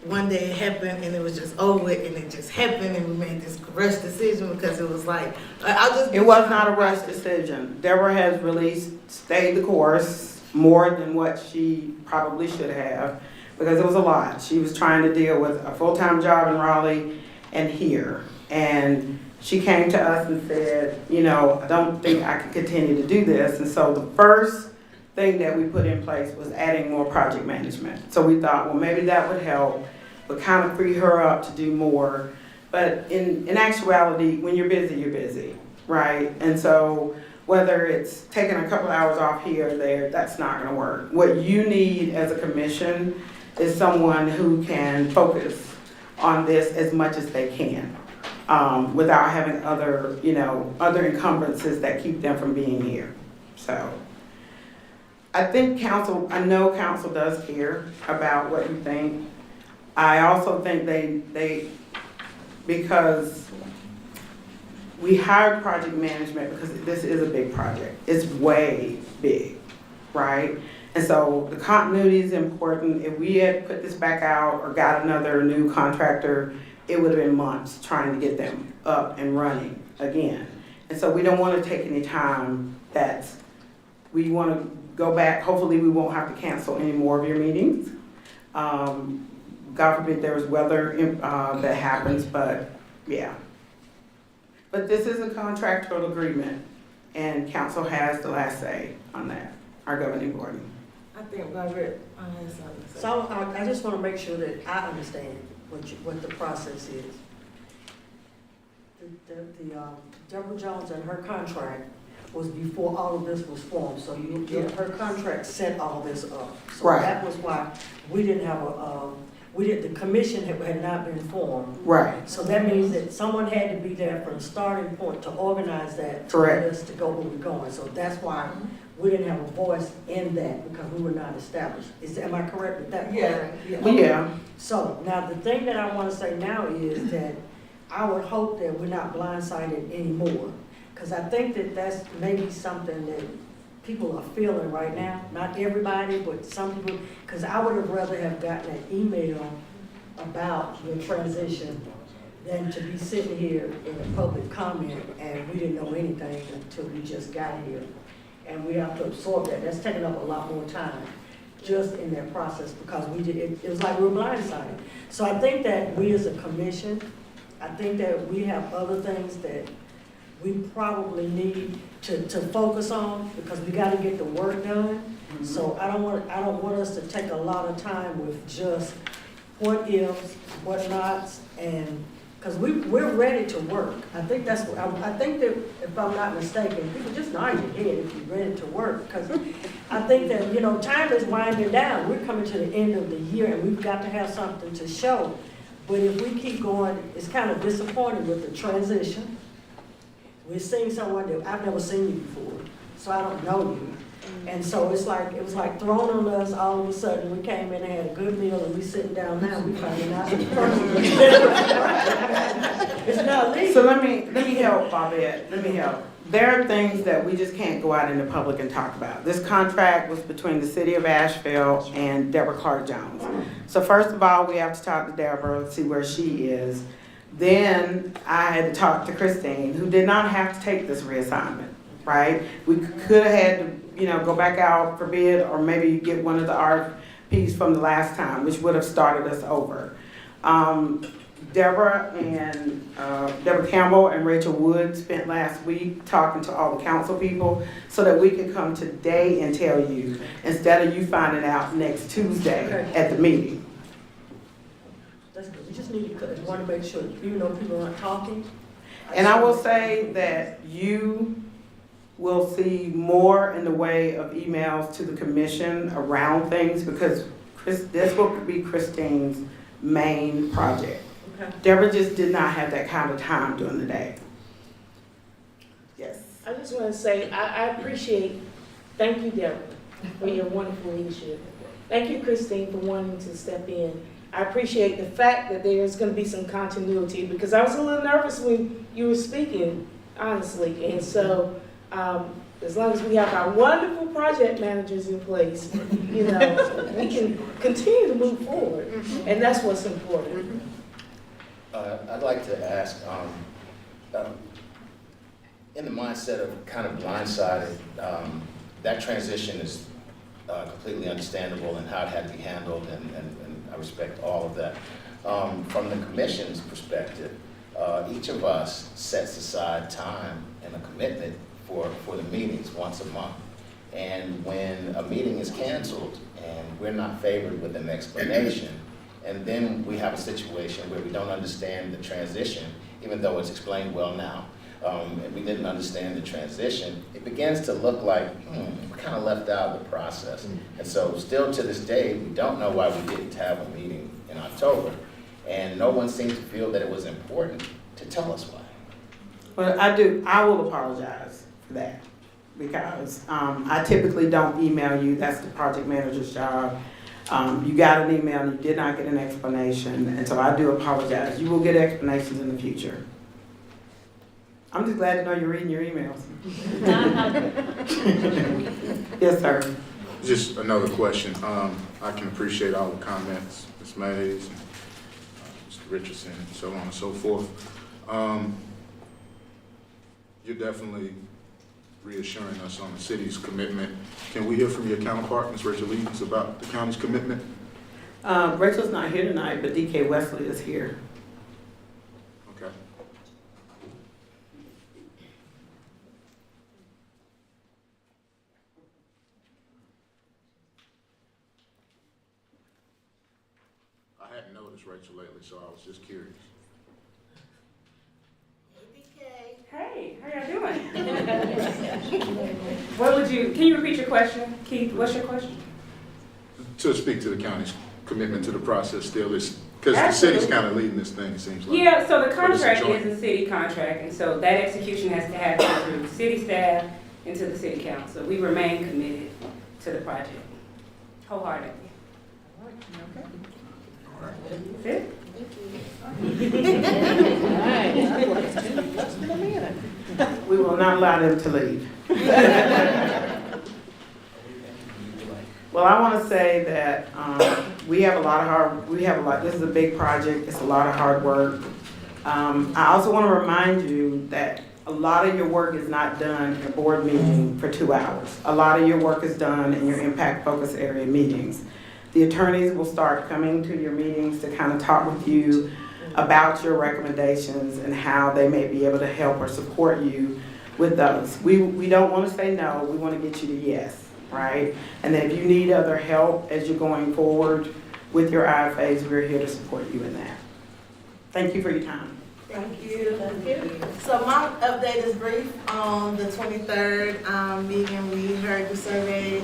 one day it happened and it was just over it and it just happened and we made this rush decision because it was like, I'll just. It was not a rush decision. Deborah has really stayed the course more than what she probably should have, because it was a lot. She was trying to deal with a full-time job in Raleigh and here. And she came to us and said, you know, I don't think I can continue to do this. And so the first thing that we put in place was adding more project management. So we thought, well, maybe that would help, but kind of free her up to do more. But in actuality, when you're busy, right? And so whether it's taking a couple hours off here or there, that's not gonna work. What you need as a commission is someone who can focus on this as much as they can, without having other encumbrances that keep them from being here. So I think I know council does care about what you think. I also think they because we hired project management because this is a big project. It's way big, right? And so the continuity is important. If we had put this back out or got another new contractor, it would have been months trying to get them up and running again. And so we don't want to take any time. We want to go back. Hopefully we won't have to cancel any more of your meetings. God forbid there was weather that happens, but yeah. But this is a contractual agreement, and council has the last say on that, our governing board. I think Margaret has something to say. So I just want to make sure that I understand what the process is. Deborah Jones and her contract was before all of this was formed, so her contract set all this up. So Right. that was why we didn't have the commission had not been formed. Right. So that means that someone had to be there from the starting point to organize that, to Correct. get us to go where we're going. So that's why we didn't have a voice in that, because we were not established. Am I correct with that? Yeah. So now the thing that I want to say now is that I would hope that we're not blindsided anymore. Because I think that that's maybe something that people are feeling right now. Not everybody, but some people. Because I would have rather have gotten an email about the transition than to be sitting here in a public comment and we didn't know anything until we just got here. And we have to absorb that. That's taking up a lot more time just in that process, because it was like we were blindsided. So I think that we as a commission, I think that we have other things that we probably need to focus on, because we got to get the work done. Mm-hmm. So I don't want us to take a lot of time with just what ifs, what nots, and because we're ready to work. I think that's what I think that, if I'm not mistaken, people just nod your head if you're ready to work, because I think that time is winding down. We're coming to the end of the year and we've got to have something to show. But if we keep going, it's kind of disappointing with the transition. We're seeing someone that I've never seen you before, so I don't know you. And so it was like thrown on us all of a sudden. We came in and had a good meal and we sitting down now, we finding out the person. It's not legal. So let me help, Bobette. Let me help. There are things that we just can't go out in the public and talk about. This contract was between the city of Asheville and Deborah Clark Jones. So first of all, we have to talk to Deborah, see where she is. Then I had to talk to Christine, who did not have to take this reassignment, right? We could have had to, go back out for bid, or maybe get one of the RFPs from the last time, which would have started us over. Deborah Campbell and Rachel Wood spent last week talking to all the council people so that we can come today and tell you, instead of you finding out next Tuesday at the meeting. That's good. We just want to make sure, even though people aren't talking. And I will say that you will see more in the way of emails to the commission around things, because this will be Christine's main project. Okay. Deborah just did not have that kind of time during the day. Yes. I just want to say, I appreciate, thank you, Deborah, for your wonderful leadership. Thank you, Christine, for wanting to step in. I appreciate the fact that there's going to be some continuity, because I was a little nervous when you were speaking, honestly. And so as long as we have our wonderful project managers in place, you know, we can continue to move forward, and that's what's important. I'd like to ask, in the mindset of kind of blindsided, that transition is completely understandable and how it had to be handled, and I respect all of that. From the commission's perspective, each of us sets aside time and a commitment for the meetings once a month. And when a meeting is canceled and we're not favored with an explanation, and then we have a situation where we don't understand the transition, even though it's explained well now, and we didn't understand the transition, it begins to look like, we kind of left out the process. And so still to this day, we don't know why we didn't have a meeting in October. And no one seems to feel that it was important to tell us why. Well, I will apologize for that, because I typically don't email you. That's the project manager's job. You got an email and you did not get an explanation, and so I do apologize. You will get explanations in the future. I'm just glad to know you're reading your emails. Yes, sir. Just another question. I can appreciate all the comments, Ms. Mays, and, Mr. Richardson, and so on and so forth. You're definitely reassuring us on the city's commitment. Can we hear from your counterpart, Ms. Rachel Leeds, about the county's commitment? Rachel's not here tonight, but DK Wesley is here. Okay. I hadn't noticed Rachel lately, so I was just curious. Hey, how y'all doing? Can you repeat your question? Keith, what's your question? To speak to the county's commitment to the process still is, because the city's kind of leading this thing, it seems like. Yeah, so the But it's a contract joint. is a city contract, and so that execution has to happen through city staff and to the city council. We remain committed to the project wholeheartedly. All right. That's it? We will not allow them to leave. Well, I want to say that we have a lot, this is a big project, it's a lot of hard work. I also want to remind you that a lot of your work is not done in a board meeting for 2 hours. A lot of your work is done in your impact focus area meetings. The attorneys will start coming to your meetings to kind of talk with you about your recommendations and how they may be able to help or support you with those. We don't want to say no, we want to get you to yes, right? And then if you need other help as you're going forward with your IFAs, we're here to support you in that. Thank you for your time. Thank you. Thank you. So my update is brief. On the 23rd meeting, we heard the survey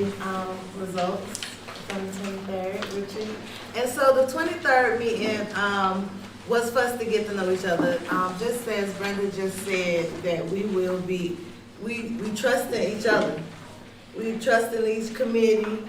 results from the 23rd retreat. And so the 23rd meeting was for us to get to know each other. Just as Brenda just said, that we trust in each other. We trust in each committee.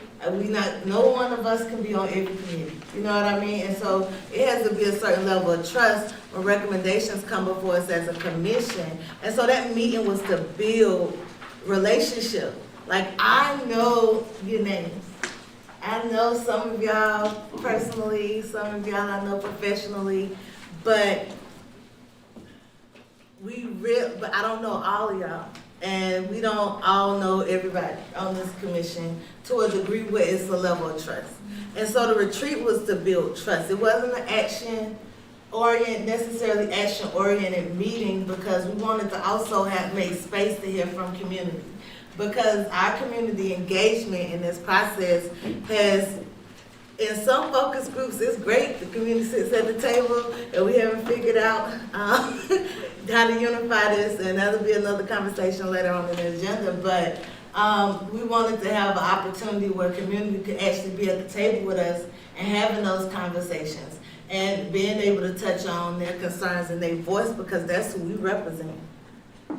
No one of us can be on every committee. You know what I mean? And so it has to be a certain level of trust when recommendations come before us as a commission. And so that meeting was to build relationship. Like, I know your names. I know some of y'all personally, some of y'all I know professionally, but but I don't know all of y'all. And we don't all know everybody on this commission to a degree where it's a level of trust. And so the retreat was to build trust. It wasn't an necessarily action-oriented meeting, because we wanted to also make space to hear from community. Because our community engagement in this process has, in some focus groups, it's great. The community sits at the table and we haven't figured out how to unify this, and that'll be another conversation later on in the agenda. But we wanted to have an opportunity where community could actually be at the table with us and having those conversations and being able to touch on their concerns and their voice, because that's who we represent.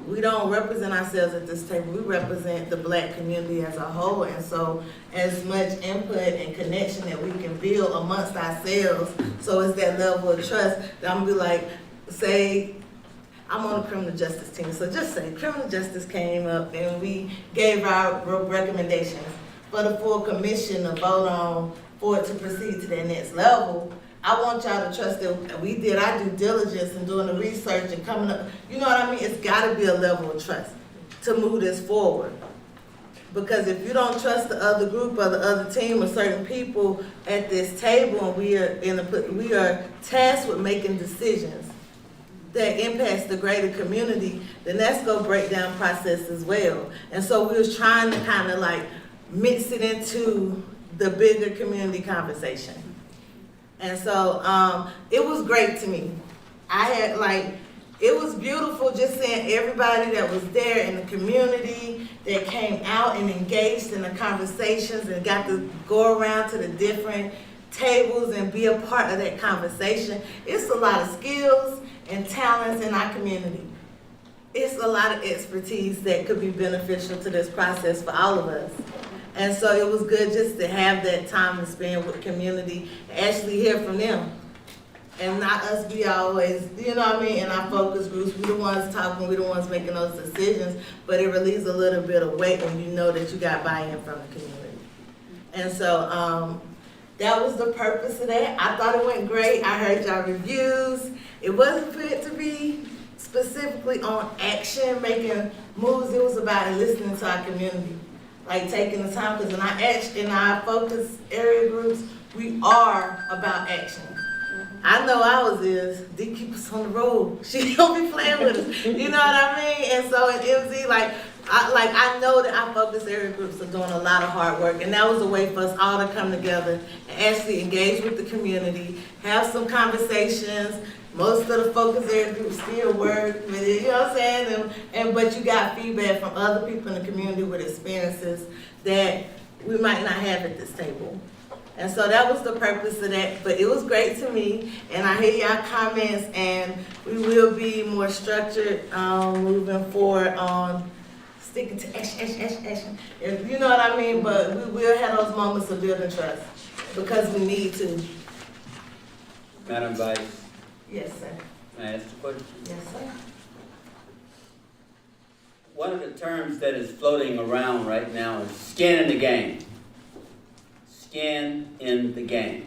We don't represent ourselves at this table. We represent the Black community as a whole. And so as much input and connection that we can build amongst ourselves, so it's that level of trust that I'm gonna be like, say, I'm on the criminal justice team, so just say criminal justice came up and we gave our recommendations for the full commission to vote on for it to proceed to that next level. I want y'all to trust that we did our due diligence in doing the research and coming up, you know what I mean? It's gotta be a level of trust to move this forward. Because if you don't trust the other group or the other team or certain people at this table, and we are tasked with making decisions that impacts the greater community, then that's gonna break down process as well. And so we was trying to kind of like mix it into the bigger community conversation. And so it was great to me. It was beautiful just seeing everybody that was there in the community that came out and engaged in the conversations and got to go around to the different tables and be a part of that conversation. It's a lot of skills and talents in our community. It's a lot of expertise that could be beneficial to this process for all of us. And so it was good just to have that time to spend with community, actually hear from them. And not us be always, you know what I mean, in our focus groups, we the ones talking, we the ones making those decisions, but it relieves a little bit of weight when you know that you got buy-in from the community. And so that was the purpose of that. I thought it went great. I heard y'all reviews. It wasn't meant to be specifically on action, making moves. It was about listening to our community, like taking the time, because in our focus area groups, we are about action. I know ours is, they keep us on the road. She don't be playing with us. You know what I mean? And so in MZ, I know that our focus area groups are doing a lot of hard work, and that was a way for us all to come together and actually engage with the community, have some conversations. Most of the focus area groups still work with it, you know what I'm saying? But you got feedback from other people in the community with experiences that we might not have at this table. And so that was the purpose of that, but it was great to me, and I hear y'all comments, and we will be more structured moving forward on sticking to action, you know what I mean? But we will have those moments of building trust, because we need to. Madam Vice, Yes, sir. may I ask a question? Yes, sir. One of the terms that is floating around right now is skin in the game. Skin in the game.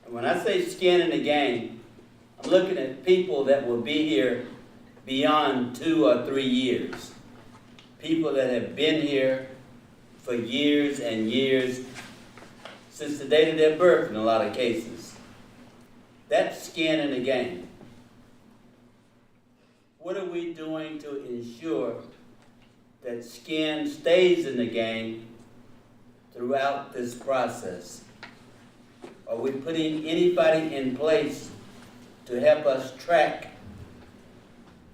And when I say skin in the game, I'm looking at people that will be here beyond 2 or 3 years. People that have been here for years and years, since the date of their birth in a lot of cases. That's skin in the game. What are we doing to ensure that skin stays in the game throughout this process? Are we putting anybody in place to help us track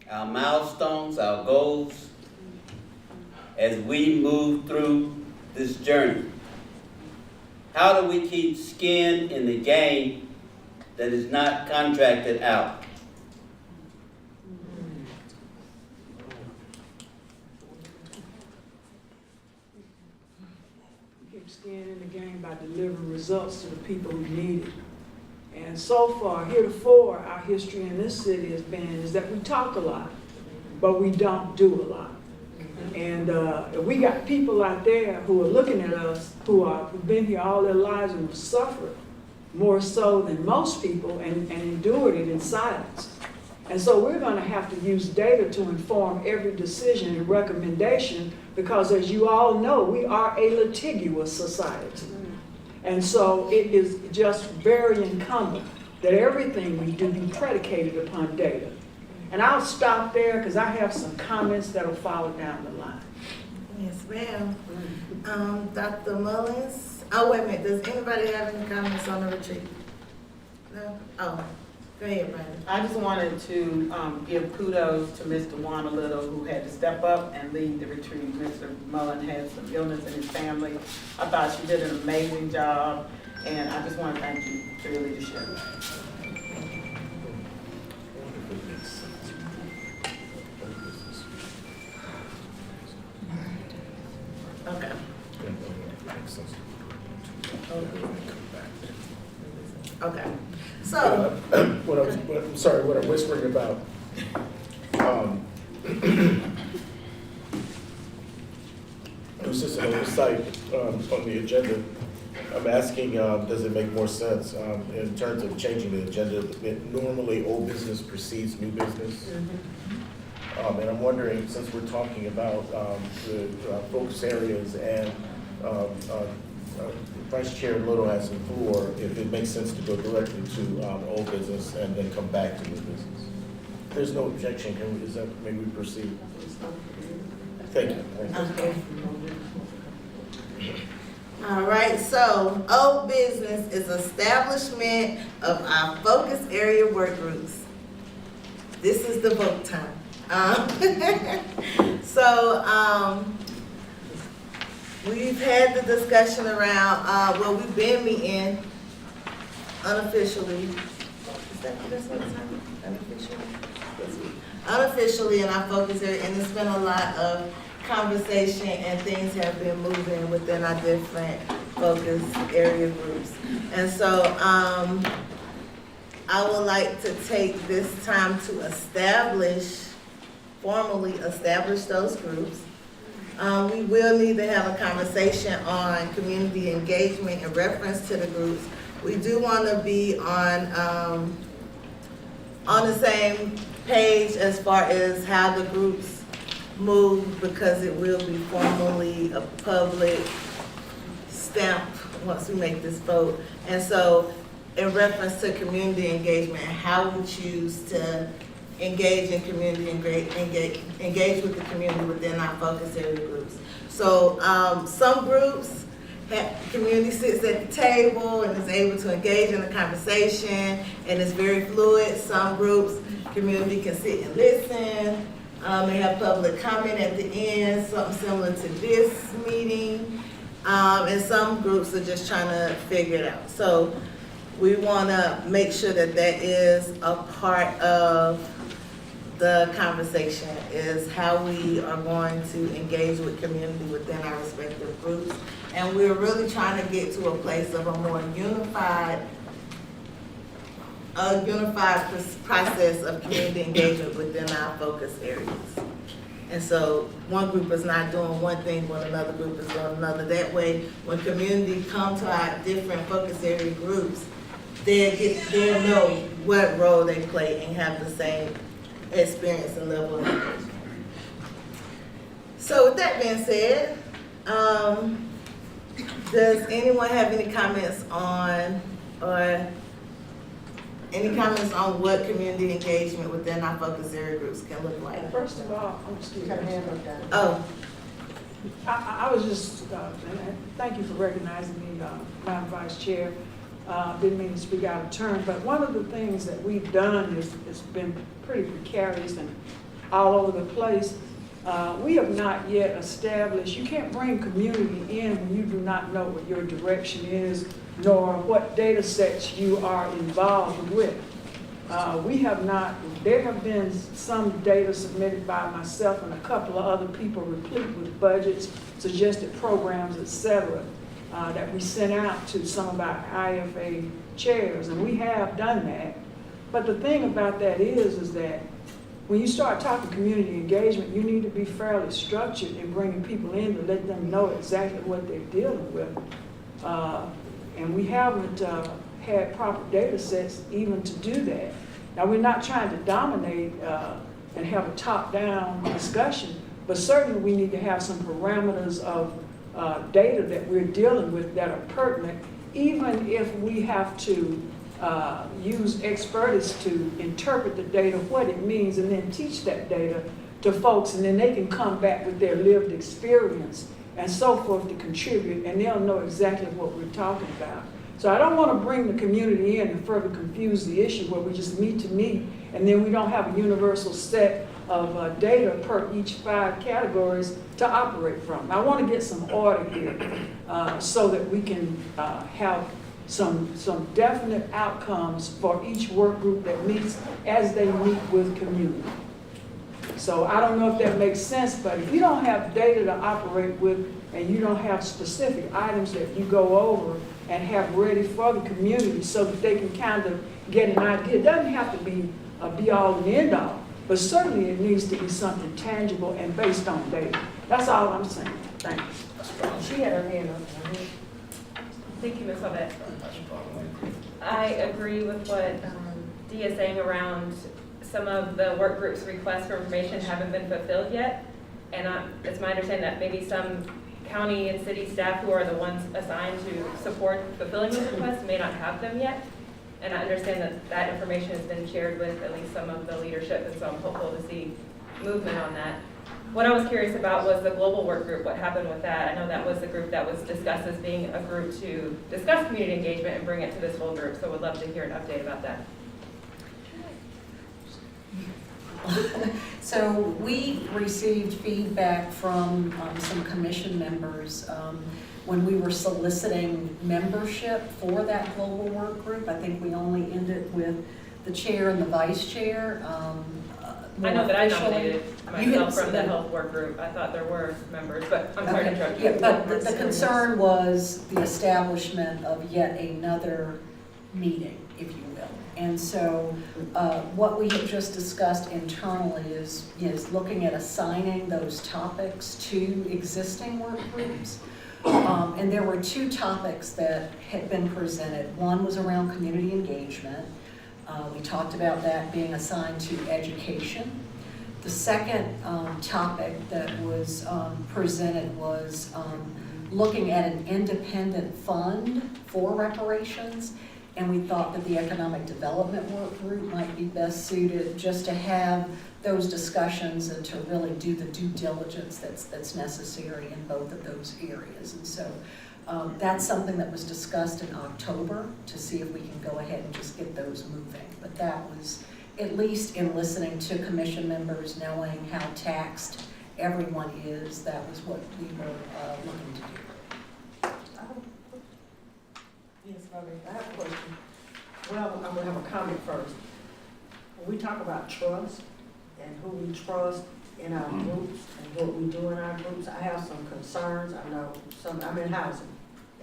our milestones, our goals, as we move through this journey? How do we keep skin in the game that is not contracted out? Skin in the game by delivering results to the people who need it. And so far, heretofore, our history in this city has been is that we talk a lot, but we don't do a lot. And we got people out there who are looking at us who've been here all their lives and have suffered more so than most people and endured it in silence. And so we're going to have to use data to inform every decision and recommendation, because as you all know, we are a litigious society. And so it is just very incumbent that everything we do be predicated upon data. And I'll stop there because I have some comments that will follow down the line. Yes, ma'am. Dr. Mullins. Oh, wait a minute. Does anybody have any comments on the retreat? No? Oh, go ahead, Brandon. I just wanted to give kudos to Mr. Juan Little, who had to step up and lead the retreat. Mr. Mullen had some illness in his family. I thought she did an amazing job, and I just want to thank you for your leadership. Okay. Okay. So, What I'm whispering about It was just an oversight on the agenda. I'm asking, does it make more sense in terms of changing the agenda? Normally, old business precedes new business. And I'm wondering, since we're talking about the focus areas and Vice Chair Little has the floor, if it makes sense to go directly to old business and then come back to new business. If there's no objection, can we, maybe we proceed? Thank you. Okay. All right, so old business is establishment of our focus area work groups. This is the vote time. We've had the discussion around, well, we've been meeting unofficially. Is that's what it's called? Unofficially? Unofficially in our focus area, and there's been a lot of conversation and things have been moving within our different focus area groups. And so, I would like to take this time to formally establish those groups. We will need to have a conversation on community engagement in reference to the groups. We do want to be on the same page as far as how the groups move, because it will be formally a public stamp once we make this vote. And so in reference to community engagement, how we choose to engage in community, engage with the community within our focus area groups. So some groups, community sits at the table and is able to engage in the conversation and it's very fluid. Some groups, community can sit and listen. They have public comment at the end, something similar to this meeting. And some groups are just trying to figure it out. So we want to make sure that that is a part of the conversation, is how we are going to engage with community within our respective groups. And we're really trying to get to a place of a more unified process of community engagement within our focus areas. And so one group is not doing one thing when another group is doing another. That way, when community come to our different focus area groups, they'll know what role they play and have the same experience and level of engagement. So with that being said, does anyone have any comments on, what community engagement within our focus area groups can look like? First of all, excuse me. Oh, I was just, and thank you for recognizing me, Madam Vice Chair. Didn't mean to speak out of turn, but one of the things that we've done is it's been pretty precarious and all over the place. We have not yet established, you can't bring community in when you do not know what your direction is, nor what data sets you are involved with. We have not, there have been some data submitted by myself and a couple of other people replete with budgets, suggested programs, et cetera, that we sent out to some of our IFA chairs, and we have done that. But the thing about that is that when you start talking community engagement, you need to be fairly structured in bringing people in to let them know exactly what they're dealing with. And we haven't had proper data sets even to do that. Now, we're not trying to dominate and have a top-down discussion, but certainly we need to have some parameters of data that we're dealing with that are pertinent, even if we have to use expertise to interpret the data, what it means, and then teach that data to folks, and then they can come back with their lived experience and so forth to contribute, and they'll know exactly what we're talking about. So I don't want to bring the community in and further confuse the issue where we just meet to meet, and then we don't have a universal set of data per each 5 categories to operate from. I want to get some order here so that we can have some definite outcomes for each work group that meets as they meet with community. So I don't know if that makes sense, but if you don't have data to operate with and you don't have specific items that you go over and have ready for the community so that they can kind of get an idea, it doesn't have to be a be all and end all, but certainly it needs to be something tangible and based on data. That's all I'm saying. Thanks. She had her hand up. Thank you, Ms. Lovett. I agree with what Dee is saying around some of the work group's requests for information haven't been fulfilled yet. And it's my understanding that maybe some county and city staff who are the ones assigned to support fulfilling those requests may not have them yet. And I understand that that information has been shared with at least some of the leadership, and so I'm hopeful to see movement on that. What I was curious about was the global work group, what happened with that? I know that was the group that was discussed as being a group to discuss community engagement and bring it to this whole group, so would love to hear an update about that. So we received feedback from some commission members when we were soliciting membership for that global work group. I think we only ended with the chair and the vice chair. I know that I officially. nominated myself from the health work group. I thought there were members, but I'm sorry to interrupt you. Yeah, but the concern was the establishment of yet another meeting, if you will. And so what we have just discussed internally is looking at assigning those topics to existing work groups. And there were two topics that had been presented. One was around community engagement. We talked about that being assigned to education. The second topic that was presented was looking at an independent fund for reparations. And we thought that the economic development work group might be best suited just to have those discussions and to really do the due diligence that's necessary in both of those areas. And so that's something that was discussed in October to see if we can go ahead and just get those moving. But that was, at least in listening to commission members, knowing how taxed everyone is, that was what we were looking to do. Yes, I have a question. Well, I'm gonna have a comment first. When we talk about trust and who we trust in our groups and what we do in our groups, I have some concerns. I know I'm in housing,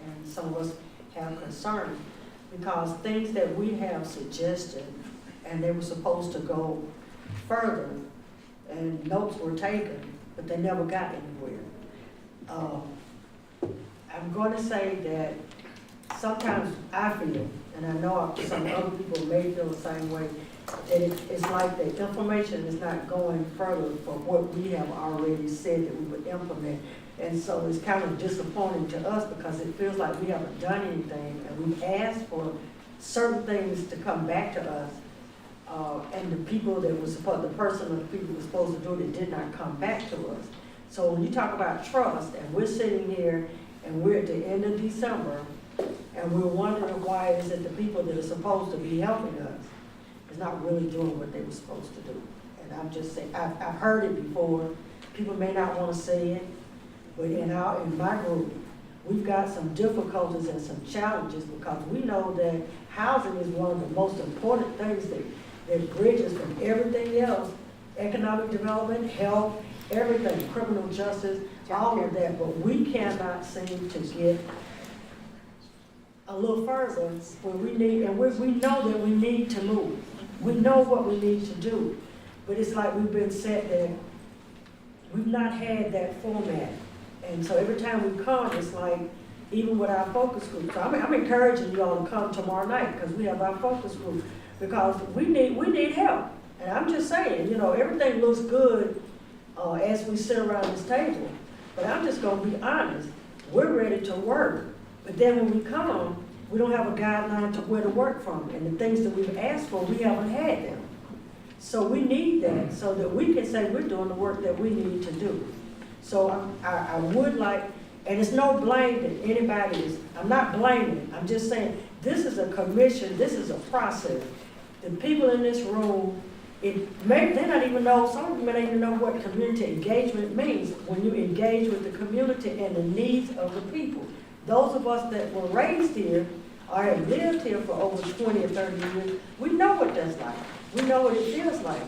and some of us have concerns because things that we have suggested and they were supposed to go further and notes were taken, but they never got anywhere. I'm going to say that sometimes I feel, and I know some other people may feel the same way, that it's like the information is not going further for what we have already said that we would implement. And so it's kind of disappointing to us because it feels like we haven't done anything, and we've asked for certain things to come back to us. And the people that were supposed, the person or the people who were supposed to do it did not come back to us. So when you talk about trust, and we're sitting here and we're at the end of December, and we're wondering why is it the people that are supposed to be helping us is not really doing what they were supposed to do. And I'm just saying, I've heard it before. People may not want to say it, but in my group, we've got some difficulties and some challenges because we know that housing is one of the most important things that bridges from everything else, economic development, health, everything, criminal justice, all of that, but we cannot seem to get a little further where we need, and we know that we need to move. We know what we need to do, but it's like we've been set there. We've not had that format, and so every time we come, it's like, even with our focus group. So I'm encouraging you all to come tomorrow night because we have our focus group because we need help. And I'm just saying, everything looks good as we sit around this table, but I'm just gonna be honest. We're ready to work. But then when we come, we don't have a guideline to where to work from. And the things that we've asked for, we haven't had them. So we need that so that we can say we're doing the work that we need to do. So I would like, and it's no blame that anybody is, I'm not blaming, I'm just saying this is a commission, this is a process. The people in this room, they not even know, some of them may not even know what community engagement means when you engage with the community and the needs of the people. Those of us that were raised here or have lived here for over 20 or 30 years, we know what that's like. We know what it feels like.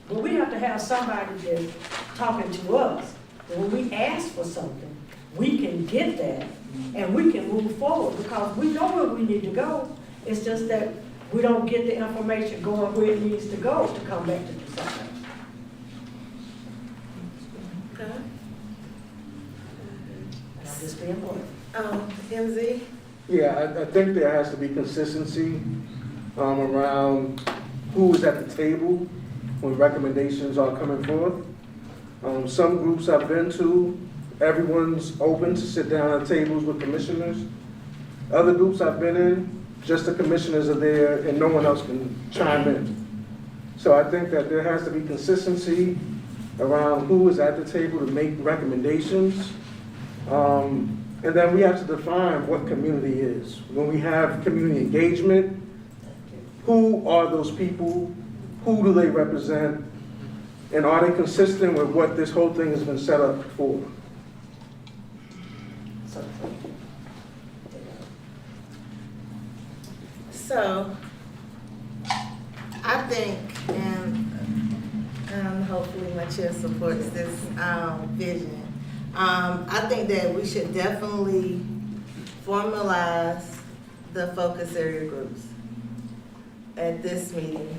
But we have to have somebody that's talking to us. And when we ask for something, we can get that and we can move forward because we know where we need to go. It's just that we don't get the information going where it needs to go to come back to do something. MZ? Yeah, I think there has to be consistency around who is at the table when recommendations are coming forth. Some groups I've been to, everyone's open to sit down at tables with commissioners. Other groups I've been in, just the commissioners are there and no one else can chime in. So I think that there has to be consistency around who is at the table to make recommendations. And then we have to define what community is. When we have community engagement, who are those people? Who do they represent? And are they consistent with what this whole thing has been set up for? So, I think, and hopefully my chair supports this vision. I think that we should definitely formalize the focus area groups at this meeting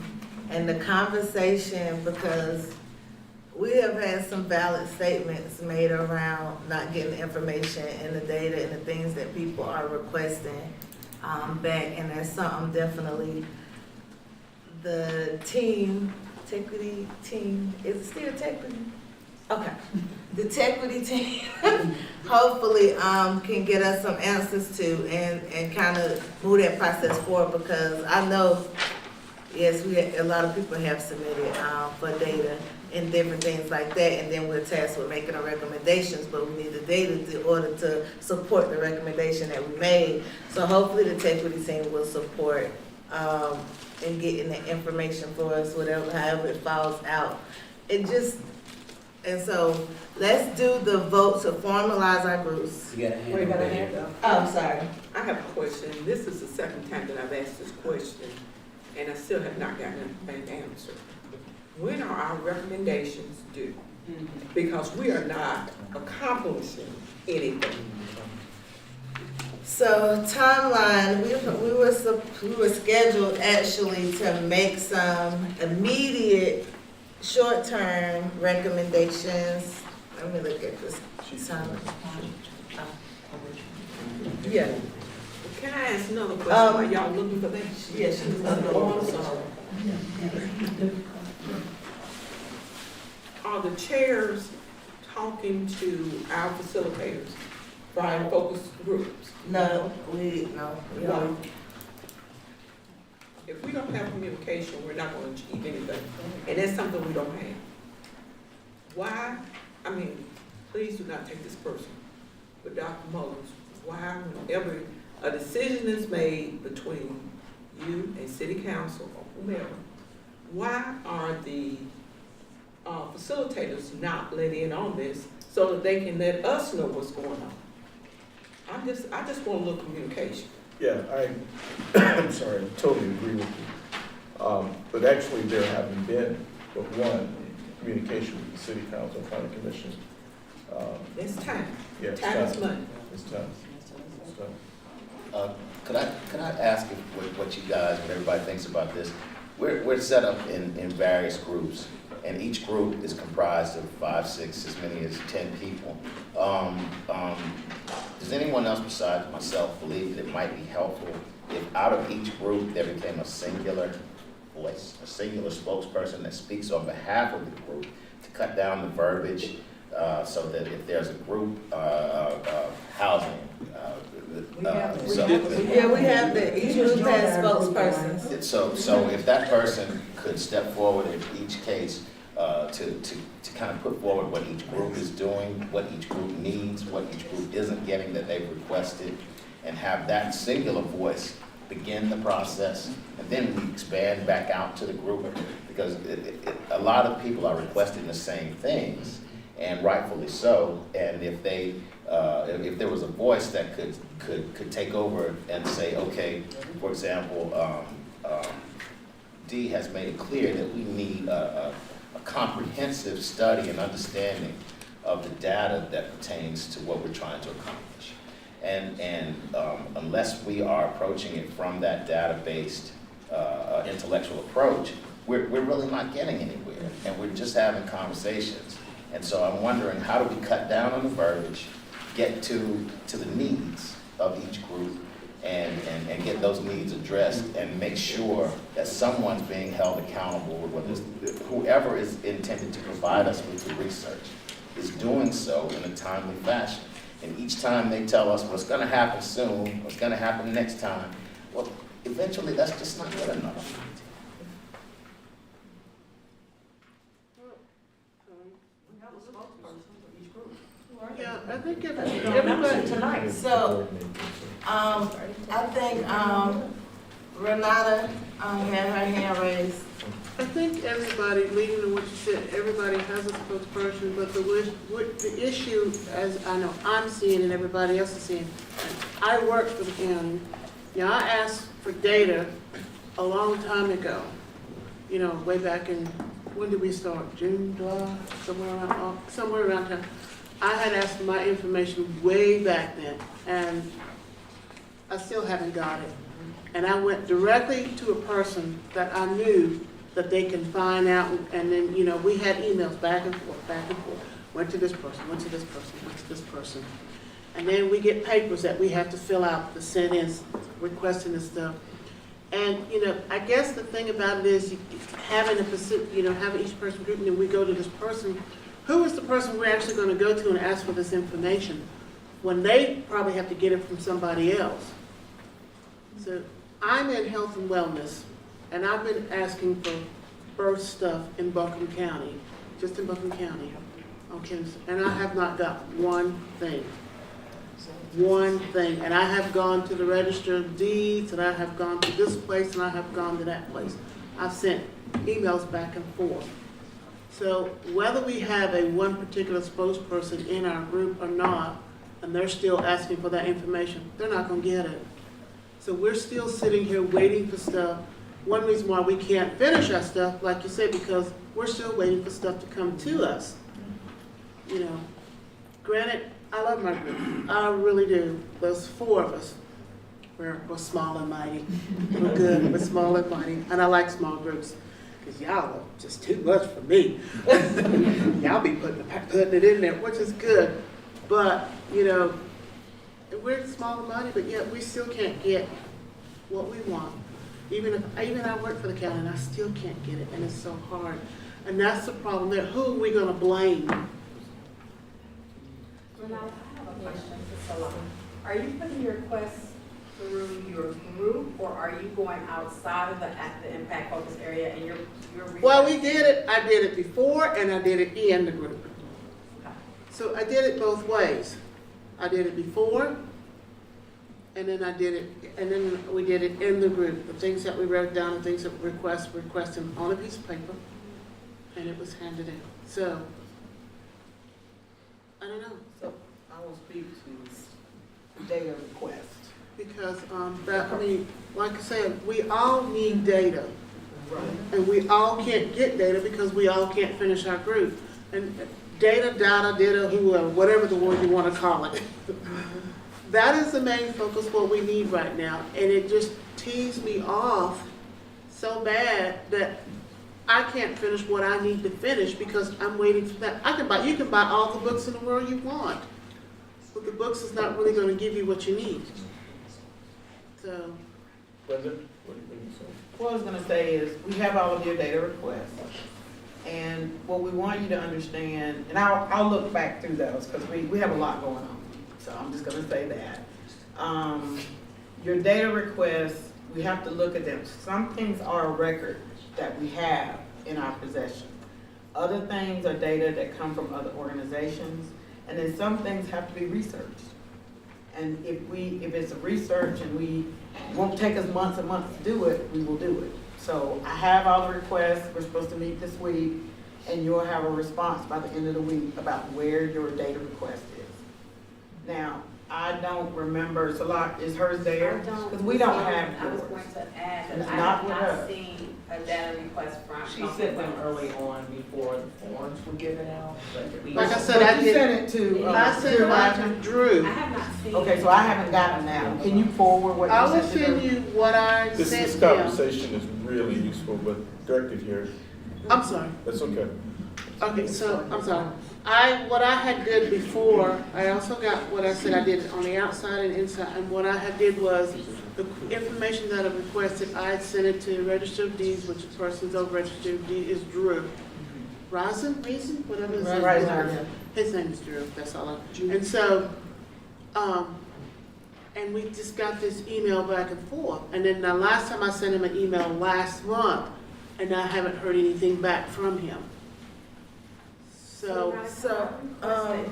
and the conversation, because we have had some valid statements made around not getting the information and the data and the things that people are requesting back, and that's something definitely the team, Tequity team, is it still Tequity? Okay, the Tequity team hopefully can get us some answers to and kind of move that process forward, because I know, yes, a lot of people have submitted for data and different things like that, and then we're tasked with making our recommendations, but we need the data in order to support the recommendation that we made. So hopefully the Tequity team will support in getting the information for us, however it falls out. And so let's do the vote to formalize our groups. You got a hand up. Oh, I'm sorry. I have a question. This is the second time that I've asked this question, and I still have not gotten an answer. When are our recommendations due? Because we are not accomplishing anything. So timeline, we were scheduled actually to make some immediate short-term recommendations. Let me look at this timeline. Yeah. Can I ask another question while y'all looking for that? Yeah, she was gonna go. Oh, I'm sorry. Are the chairs talking to our facilitators for our focus groups? No, we don't. If we don't have communication, we're not gonna achieve anything, and that's something we don't have. Why, please do not take this personal, but Dr. Mullins, why, whenever a decision is made between you and city council or whomever, why are the facilitators not let in on this so that they can let us know what's going on? I just want a little communication. Yeah, I'm sorry, I totally agree with you. But actually, there haven't been but one communication with the city council and county commission. It's time. Yeah, it's Time is money. It's time. Could I ask what you guys, what everybody thinks about this? We're set up in various groups, and each group is comprised of 5, 6, as many as 10 people. Does anyone else besides myself believe that it might be helpful if out of each group there became a singular voice, a singular spokesperson that speaks on behalf of the group to cut down the verbiage, so that if there's a group housing, we have each group has spokespersons. So if that person could step forward in each case to kind of put forward what each group is doing, what each group needs, what each group isn't getting that they've requested, and have that singular voice begin the process, and then we expand back out to the group, because a lot of people are requesting the same things, and rightfully so. And if there was a voice that could take over and say, okay, for example, Dee has made it clear that we need a comprehensive study and understanding of the data that pertains to what we're trying to accomplish. And unless we are approaching it from that data-based intellectual approach, we're really not getting anywhere, and we're just having conversations. And so I'm wondering, how do we cut down on the verbiage, get to the needs of each group and get those needs addressed and make sure that someone's being held accountable, whether it's whoever is intended to provide us with the research is doing so in a timely fashion. And each time they tell us what's going to happen soon, what's going to happen next time, well, eventually that's just not good enough. Yeah, I think everybody, Tonight. So, I think, Renata, had her hand raised. I think everybody, leading to what you said, everybody has a spokesperson, but the issue, as I know I'm seeing and everybody else is seeing, I work for the county. Now, I asked for data a long time ago, you know, way back in, when did we start? June, July, somewhere around time. I had asked for my information way back then, and I still haven't got it. And I went directly to a person that I knew that they can find out, and then, you know, we had emails back and forth, went to this person, went to this person, went to this person. And then we get papers that we have to fill out, to send in, requesting this stuff. And, you know, I guess the thing about it is having having each person group, and then we go to this person. Who is the person we're actually going to go to and ask for this information when they probably have to get it from somebody else? So I'm in health and wellness, and I've been asking for birth stuff in Buncombe County, just in Buncombe County, okay, and I have not got one thing. One thing, and I have gone to the Register of Deeds, and I have gone to this place, and I have gone to that place. I've sent emails back and forth. So whether we have one particular spokesperson in our group or not, and they're still asking for that information, they're not going to get it. So we're still sitting here waiting for stuff. One reason why we can't finish our stuff, like you said, because we're still waiting for stuff to come to us. You know, granted, I love my group. I really do. There's 4 of us. We're small and mighty. We're good. We're small and mighty. And I like small groups. Because y'all are just too much for me. Y'all be putting it in there, which is good. But, you know, we're small and mighty, but yet we still can't get what we want. Even I work for the county, and I still can't get it, and it's so hard. And that's the problem there. Who are we going to blame? Renata, I have a question. Are you putting your requests through your group, or are you going outside of the impact focus area and you're Well, we did it. I did it before, and I did it in the group. Okay. So I did it both ways. I did it before, and then we did it in the group. The things that we wrote down, the things that we requested on a piece of paper, and it was handed in. So, I don't know. So I will speak to data request. Because, like I said, we all need data. Right. And we all can't get data because we all can't finish our group. And data, whatever the word you want to call it. That is the main focus, what we need right now. And it just tees me off so bad that I can't finish what I need to finish because I'm waiting for that. You can buy all the books in the world you want, but the books is not really going to give you what you need. So. Brenda, what do you say? What I was gonna say is, we have all of your data requests. And what we want you to understand, and I'll look back through those, because we have a lot going on. So I'm just gonna say that. Your data requests, we have to look at them. Some things are a record that we have in our possession. Other things are data that come from other organizations. And then some things have to be researched. And if it's a research and we won't take us months and months to do it, we will do it. So I have all the requests. We're supposed to meet this week, and you'll have a response by the end of the week about where your data request is. Now, I don't remember, is hers there? Because we don't have yours. I was going to add It's that I not have with not us. seen a data request from. She sent them early on before the forms were given out, but we. Like I said, But you sent it to. I sent mine to Drew. I have not seen. Okay, so I haven't gotten them now. Can you forward what I you will sent to send Drew? you what I This sent them. conversation is really useful, but directed here, I'm sorry. that's okay. Okay, so, I'm sorry. What I had did before, I also got what I said I did on the outside and inside, and what I had did was, the information that I requested, I had sent it to Register of Deeds, which the person's over Register of Deeds is Drew. Reason, whatever his name is. His name is Drew, that's all and so, and we just got this email back and forth, and then the last time I sent him an email last month, and I haven't heard anything back from him. So, Can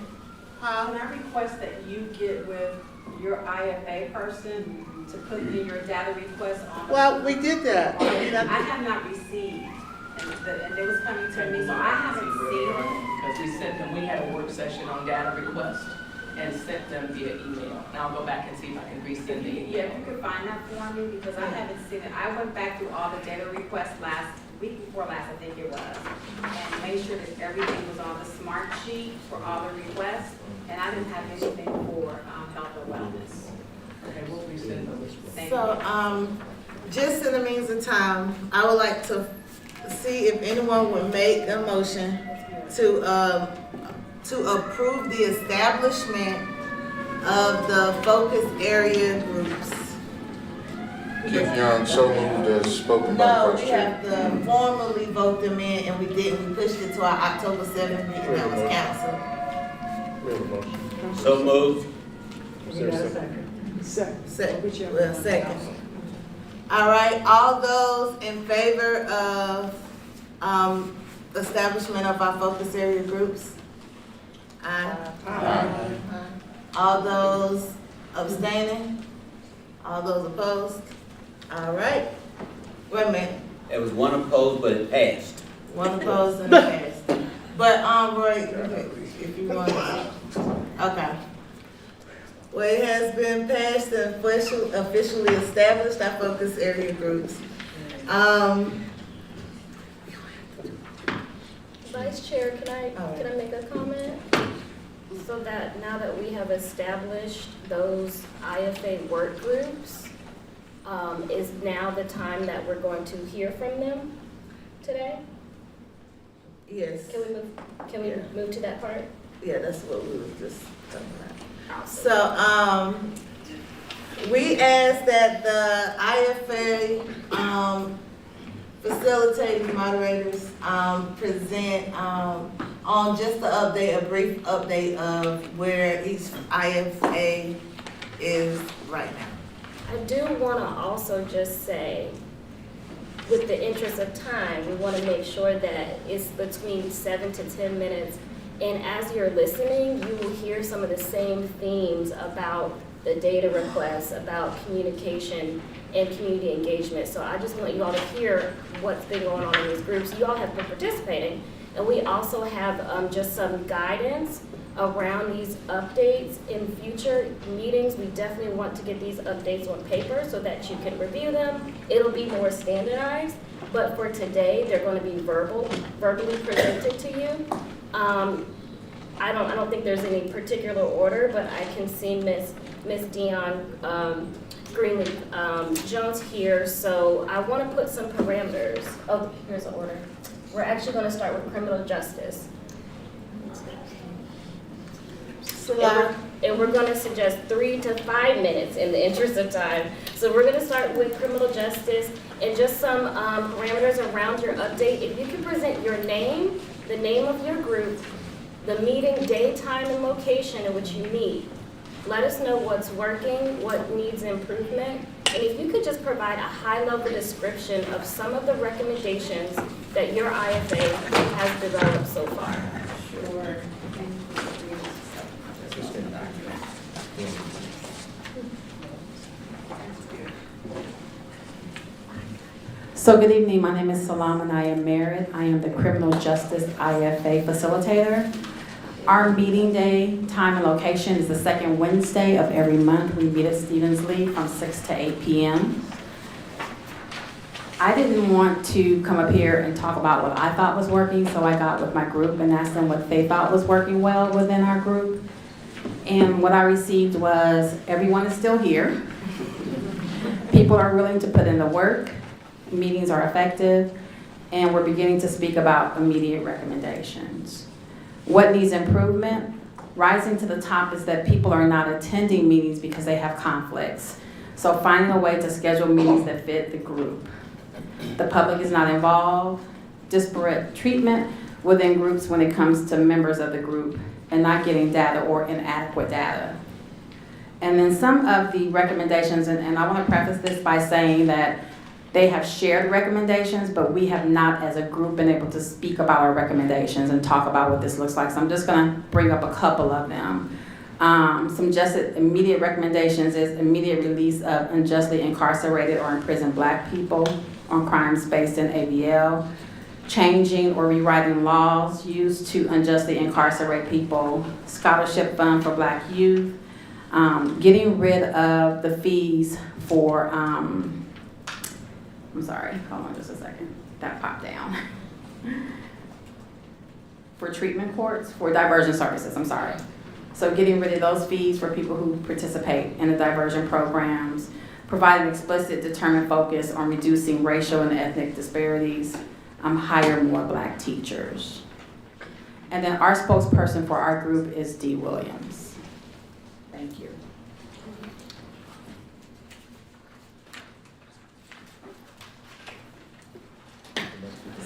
I request that you get with your IFA person to put in your data request on? well, we did that. I have not received, and it was coming to me, so I haven't seen it. Because we sent them, we had a work session on data request and sent them via email. And I'll go back and see if I can resend the email. Yeah, if you could find that for me, because I haven't seen it. I went back through all the data requests week before last, I think it was, and made sure that everything was on the smart sheet for all the requests, and I didn't have anything for health or wellness. Okay, we'll resend those. Thank So, just in the means of time, I would like to see if anyone would make a motion to approve the establishment of the focus area groups. Keith Young, so moved as spoken by No, Vice we Chair. have to formally vote them in, and we didn't. We pushed it to our October 7th meeting that was canceled. We have a motion. So moved. Is there a second? Second. All right, all those in favor of establishment of our focus area groups? Aye. Aye. All those abstaining? All those opposed? All right. Wait a minute. There was one opposed, but it passed. One opposed and a pass. But, Roy, if you want to. Okay. Well, it has been passed and officially established our focus area groups. Vice Chair, can I make a comment? So that now that we have established those IFA work groups, is now the time that we're going to hear from them today? Yes. Can we move to that part? Yeah, that's what we were just talking about. So, we asked that the IFA, facilitating moderators, present, on just a brief update of where each IFA is right now. I do want to also just say, with the interest of time, we want to make sure that it's between 7 to 10 minutes. And as you're listening, you will hear some of the same themes about the data requests, about communication and community engagement. So I just want you all to hear what's been going on in these groups. You all have been participating. And we also have just some guidance around these updates in future meetings. We definitely want to get these updates on paper so that you can review them. It'll be more standardized, but for today, they're going to be verbally presented to you. I don't think there's any particular order, but I can see Miss Dion Greenleaf Jones here, so I want to put some parameters. Oh, here's the order. We're actually going to start with criminal justice. And we're going to suggest 3 to 5 minutes in the interest of time. So we're going to start with criminal justice and just some parameters around your update. If you can present your name, the name of your group, the meeting day, time, and location in which you meet. Let us know what's working, what needs improvement, and if you could just provide a high-level description of some of the recommendations that your IFA has developed so far. Sure. So good evening, my name is Salam and I am married. I am the Criminal Justice IFA Facilitator. Our meeting day, time, and location is the second Wednesday of every month. We meet at Stevens Lee from 6 to 8 p.m. I didn't want to come up here and talk about what I thought was working, so I got with my group and asked them what they thought was working well within our group. And what I received was, everyone is still here. People are willing to put in the work. Meetings are effective. and we're beginning to speak about immediate recommendations. What needs improvement? Rising to the top is that people are not attending meetings because they have conflicts. So finding a way to schedule meetings that fit the group. The public is not involved. Disparate treatment within groups when it comes to members of the group and not getting data or inadequate data. And then some of the recommendations, and I want to preface this by saying that they have shared recommendations, but we have not as a group been able to speak about our recommendations and talk about what this looks like. So I'm just gonna bring up a couple of them. Some just immediate recommendations is immediate release of unjustly incarcerated or imprisoned Black people on crimes based in ABL, changing or rewriting laws used to unjustly incarcerate people, scholarship fund for Black youth, getting rid of the fees for, I'm sorry, hold on just a second, that popped down. For treatment courts, for diversion services, I'm sorry. So getting rid of those fees for people who participate in the diversion programs, providing explicit determined focus on reducing racial and ethnic disparities, hire more Black teachers. And then our spokesperson for our group is Dee Williams. Thank you.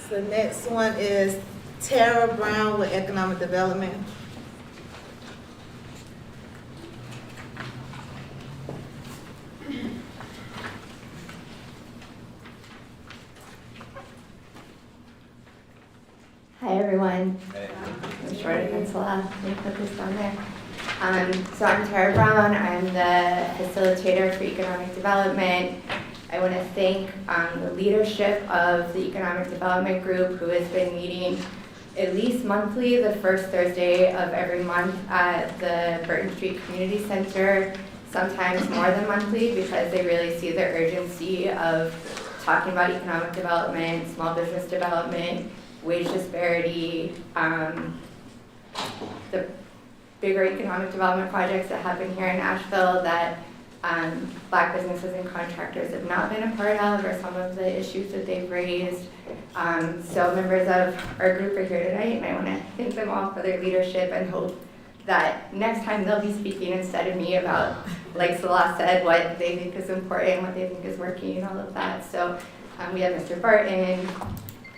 The next one is Tara Brown with Economic Development. Hi everyone. I'm short peninsula. Let me put this down there. So I'm Tara Brown. I'm the facilitator for economic development. I want to thank the leadership of the Economic Development Group, who has been meeting at least monthly, the first Thursday of every month at the Burton Street Community Center, sometimes more than monthly, because they really see the urgency of talking about economic development, small business development, wage disparity, the bigger economic development projects that happen here in Asheville that Black businesses and contractors have not been a part of, or some of the issues that they've raised. So members of our group are here tonight, and I want to thank them all for their leadership and hope that next time they'll be speaking instead of me about, like Salah said, what they think is important, what they think is working, and all of that. So we have Mr. Barton,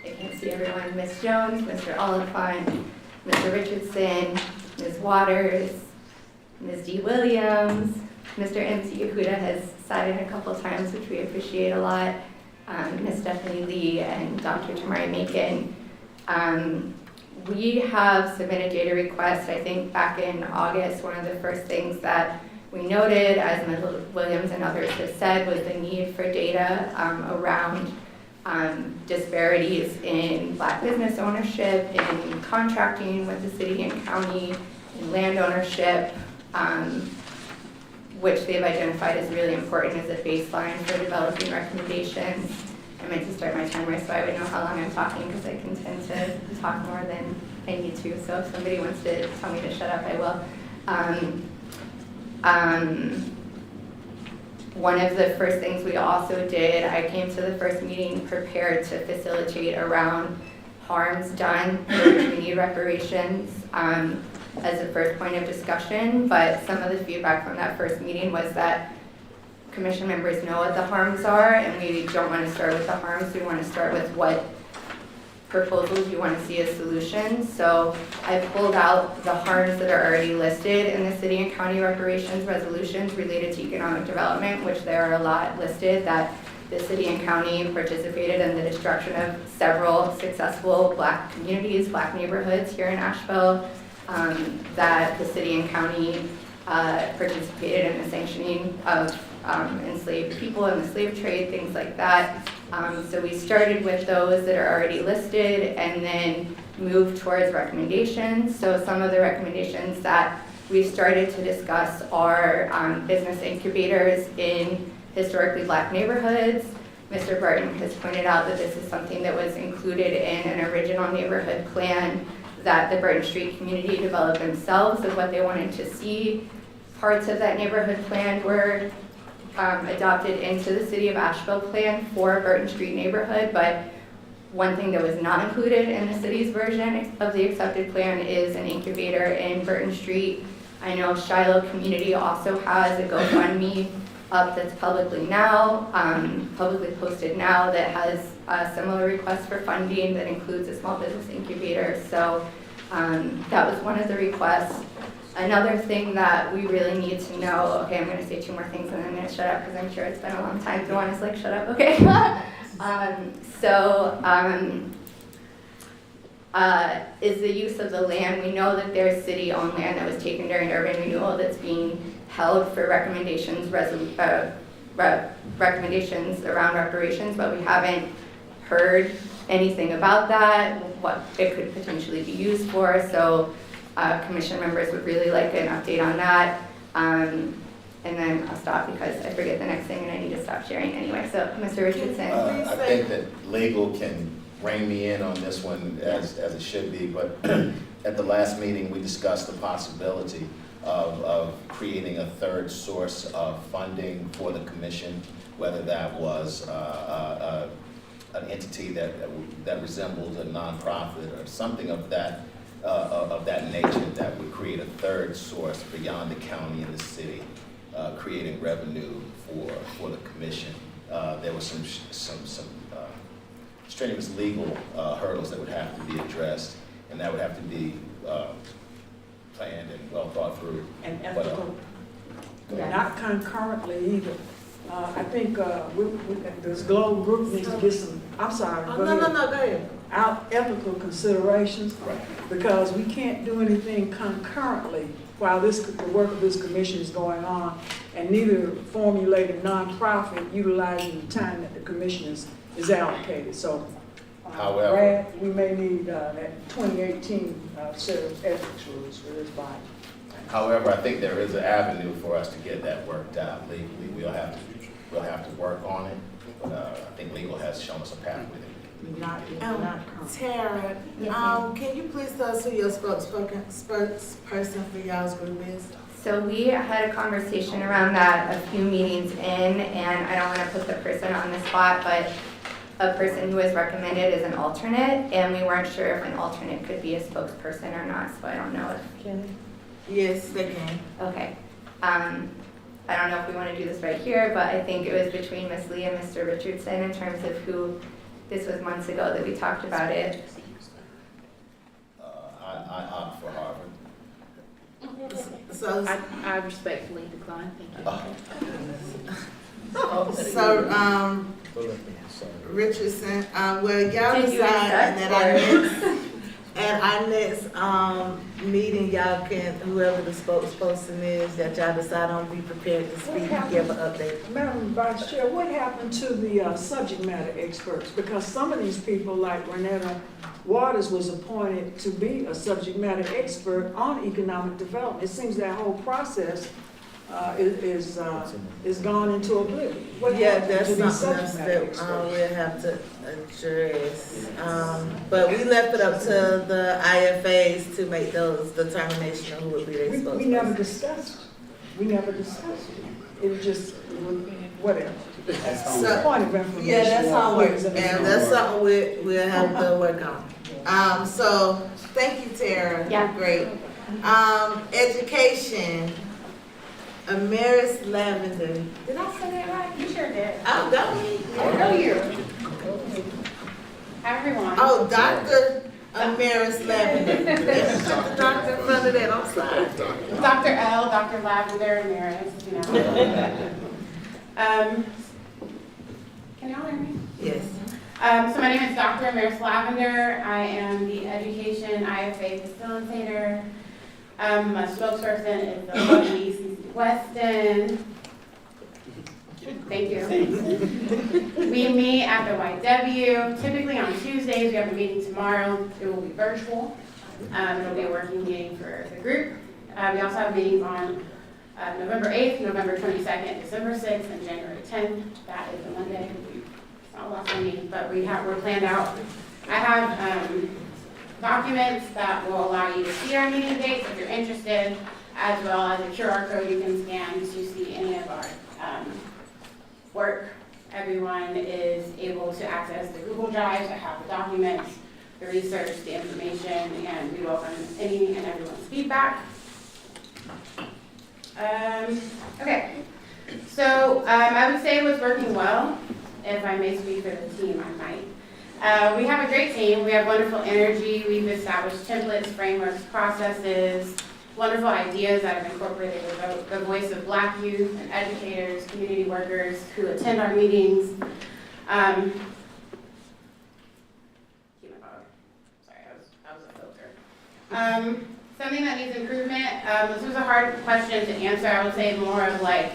I can't see everyone, Ms. Jones, Mr. Oliphant, Mr. Richardson, Ms. Waters, Ms. Dee Williams, Mr. M.C. Yehuda has sat in a couple times, which we appreciate a lot, Ms. Stephanie Lee, and Dr. Tamari Macon. We have submitted data requests, I think back in August. One of the first things that we noted, as Ms. Williams and others have said, was the need for data around disparities in Black business ownership, in contracting with the city and county, in land ownership, which they've identified as really important as a baseline for developing recommendations. I meant to start my timer so I would know how long I'm talking, because I can tend to talk more than I need to. So if somebody wants to tell me to shut up, I will. One of the first things we also did, I came to the first meeting prepared to facilitate around harms done where we need reparations as a first point of discussion, but some of the feedback from that first meeting was that commission members know what the harms are, and we don't want to start with the harms, we want to start with what proposals you want to see as solutions. So I pulled out the harms that are already listed in the city and county reparations resolutions related to economic development, which there are a lot listed, that the city and county participated in the destruction of several successful Black communities, Black neighborhoods here in Asheville, that the city and county participated in the sanctioning of enslaved people in the slave trade, things like that. So we started with those that are already listed and then moved towards recommendations. So some of the recommendations that we've started to discuss are business incubators in historically Black neighborhoods. Mr. Barton has pointed out that this is something that was included in an original neighborhood plan that the Burton Street community developed themselves of what they wanted to see. Parts of that neighborhood plan were adopted into the City of Asheville plan for Burton Street neighborhood, but one thing that was not included in the city's version of the accepted plan is an incubator in Burton Street. I know Shiloh Community also has a GoFundMe up that's publicly posted now, that has a similar request for funding that includes a small business incubator. So that was one of the requests. Another thing that we really need to know, okay, I'm gonna say two more things and then I'm gonna shut up because I'm sure it's been a long time. Dawn is like, shut up, okay? Is the use of the land. We know that there's city-owned land that was taken during urban renewal that's being held for recommendations around reparations, but we haven't heard anything about that, what it could potentially be used for. So commission members would really like an update on that. And then I'll stop because I forget the next thing and I need to stop sharing anyway. So Mr. Richardson. I think that legal can rein me in on this one as it should be, but at the last meeting, we discussed the possibility of creating a third source of funding for the commission, whether that was an entity that resembles a nonprofit or something of that nature that would create a third source beyond the county and the city, creating revenue for the commission. There was some strenuous legal hurdles that would have to be addressed, and that would have to be planned and well thought through. And ethical, not concurrently either. I think this global group needs to get some, I'm sorry. Oh, no, go ahead. Out ethical considerations, because we can't do anything concurrently while the work of this commission is going on, and neither formulate a nonprofit utilizing the time that the commission is allocated. So, however, Brad, we may need that 2018 set of ethics rules for this body. However, I think there is an avenue for us to get that worked out legally. We'll have to work on it, but I think legal has shown us a path with it. Tara, can you please tell us who your spokesperson for y'all's group is? So we had a conversation around that a few meetings in, and I don't want to put the person on the spot, but a person who was recommended is an alternate, and we weren't sure if an alternate could be a spokesperson or not, so I don't know if. Can they? Yes, they can. Okay. I don't know if we want to do this right here, but I think it was between Ms. Lee and Mr. Richardson in terms of who, this was months ago that we talked about it. I opt for Harvard. So I respectfully decline, thank you. Richardson, well, y'all Did you decide, accept, at our next meeting, y'all can, whoever the spokesperson is, that y'all decide on, be prepared to speak and give an update. Madam Vice Chair, what happened to the subject matter experts? Because some of these people, like Renetta Waters, was appointed to be a subject matter expert on economic development. It seems that whole process is gone into oblivion. Yeah, that's something else that we'll have to address. But we left it up to the IFAs to make those determinations on who would be their spokesperson. We never discussed it. It was just, whatever. That's the point of information. Yeah, that's how it works, and that's something we'll have to work on. So, thank you, Tara. Yeah. Great. Education. Amaris Lavender. Did I say that right? You sure did. Oh, go I know you. Hi, everyone. Oh, Dr. Amaris Lavender. Put the doctor in front of that, I'm sorry. Dr. L, Dr. Lavender, Amaris, you know. Can y'all hear me? Yes. So my name is Dr. Amaris Lavender. I am the Education IFA facilitator. My spokesperson is the lovely CC Weston. Thank you. We meet at the YW. Typically on Tuesdays. We have a meeting tomorrow. It will be virtual. It'll be a working meeting for the group. We also have meetings on November 8th, November 22nd, December 6th, and January 10th. That is a Monday. It's not lots of meetings, but we're planned out. I have documents that will allow you to see our meeting dates if you're interested, as well as a QR code you can scan to see any of our work everyone is able to access the Google Drive to have the documents, the research, the information, and we welcome any and everyone's feedback. Okay, so I would say it was working well. If I may speak for the team, I might. We have a great team. We have wonderful energy. We've established templates, frameworks, processes, wonderful ideas that have incorporated the voice of Black youth and educators, community workers who attend our meetings. Sorry, I was a filter. Something that needs improvement. This was a hard question to answer. I would say more of like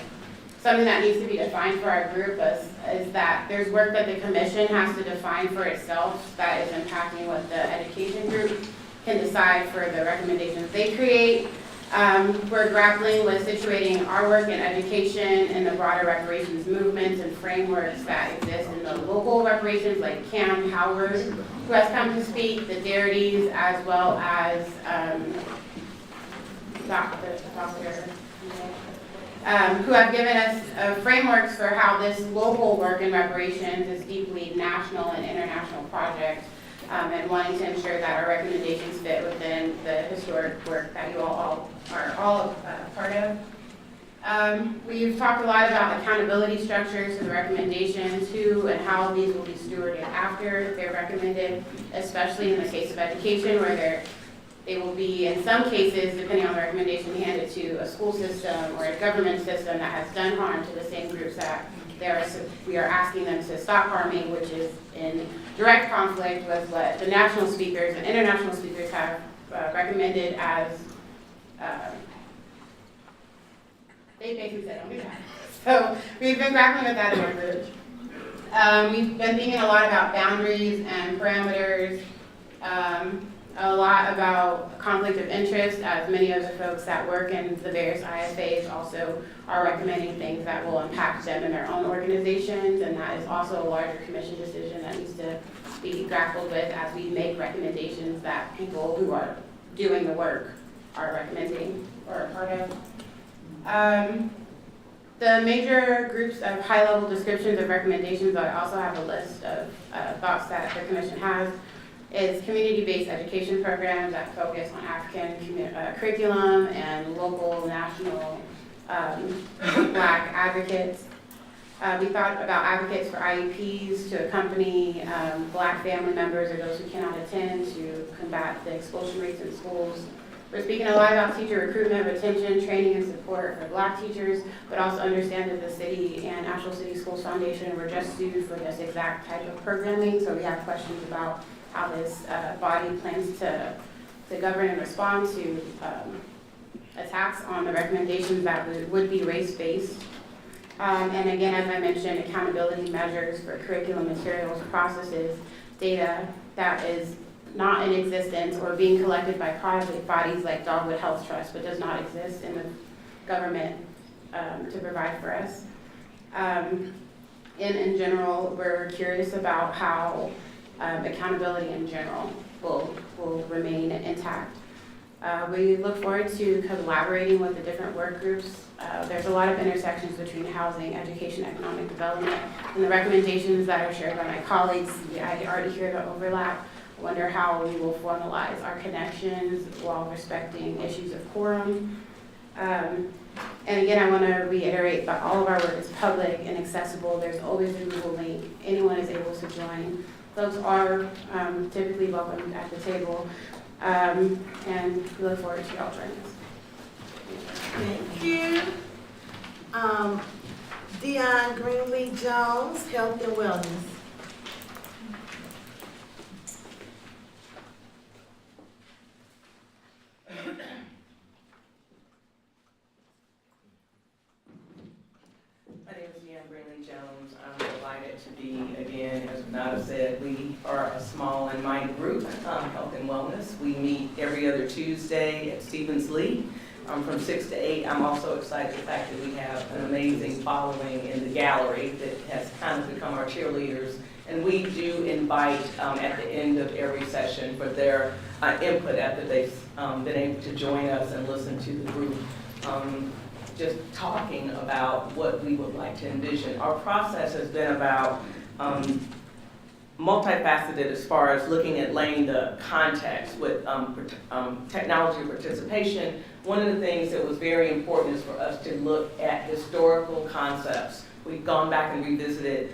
something that needs to be defined for our group is that there's work that the commission has to define for itself that is impacting what the education group can decide for the recommendations they create. We're grappling with situating our work in education and the broader reparations movements and frameworks that exist in the local reparations, like Cam Howard, who has come to speak, the Darities, as well as who have given us frameworks for how this local work in reparations is deeply national and international project, and wanting to ensure that our recommendations fit within the historic work that you all are all part of. We've talked a lot about accountability structures for the recommendations, who and how these will be stewarded after they're recommended, especially in the case of education, where they will be, in some cases, depending on the recommendation, handed to a school system or a government system that has done harm to the same groups that we are asking them to stop harming, which is in direct conflict with what the national speakers and international speakers have recommended as, they basically said, don't do that. So we've been grappling with that in our group. We've been thinking a lot about boundaries and parameters, a lot about conflict of interest, as many of the folks that work in the various IFAs also are recommending things that will impact them in their own organizations, and that is also a larger commission decision that needs to be grappled with as we make recommendations that people who are doing the work are recommending or are part of. The major groups of high-level descriptions of recommendations, I also have a list of thoughts that the commission has, is community-based education programs that focus on African curriculum and local, national Black advocates. We thought about advocates for IEPs to accompany Black family members or those who cannot attend to combat the expulsion rates in schools. We're speaking a lot about teacher recruitment, retention, training, and support for Black teachers, but also understand that the city and Asheville City Schools Foundation were just sued for this exact type of programming, so we have questions about how this body plans to govern and respond to attacks on the recommendations that would be race-based. And again, as I mentioned, accountability measures for curriculum materials, processes, data that is not in existence or being collected by private bodies like Dogwood Health Trust, but does not exist in the government to provide for us. And in general, we're curious about how accountability in general will remain intact. We look forward to collaborating with the different work groups. There's a lot of intersections between housing, education, economic development, and the recommendations that are shared by my colleagues. I already hear the overlap. I wonder how we will formalize our connections while respecting issues of quorum. And again, I want to reiterate that all of our work is public and accessible. There's always a Google link. Anyone is able to join. Folks are typically welcome at the table, and we look forward to y'all joining us. Thank you. Dion Greenlee-Jones, Health and Wellness. My name is Deanne Greenlee-Jones. I'm delighted to be, again, as Renata said, we are a small and mighty group, Health and Wellness. We meet every other Tuesday at Stevens Lee from 6 to 8. I'm also excited the fact that we have an amazing following in the gallery that has kind of become our cheerleaders. And we do invite at the end of every session for their input after they've been able to join us and listen to the group just talking about what we would like to envision. Our process has been about multifaceted as far as looking at laying the context with technology participation. One of the things that was very important is for us to look at historical concepts. We've gone back and revisited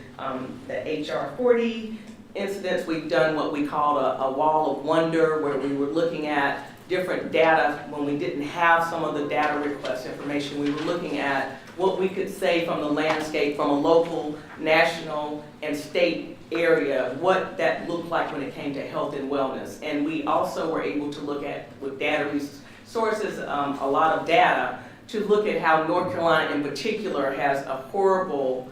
the HR 40 incidents. We've done what we called a wall of wonder, where we were looking at different data when we didn't have some of the data request information. We were looking at what we could say from the landscape, from a local, national, and state area, what that looked like when it came to health and wellness. And we also were able to look at, with data sources, a lot of data, to look at how North Carolina in particular has a horrible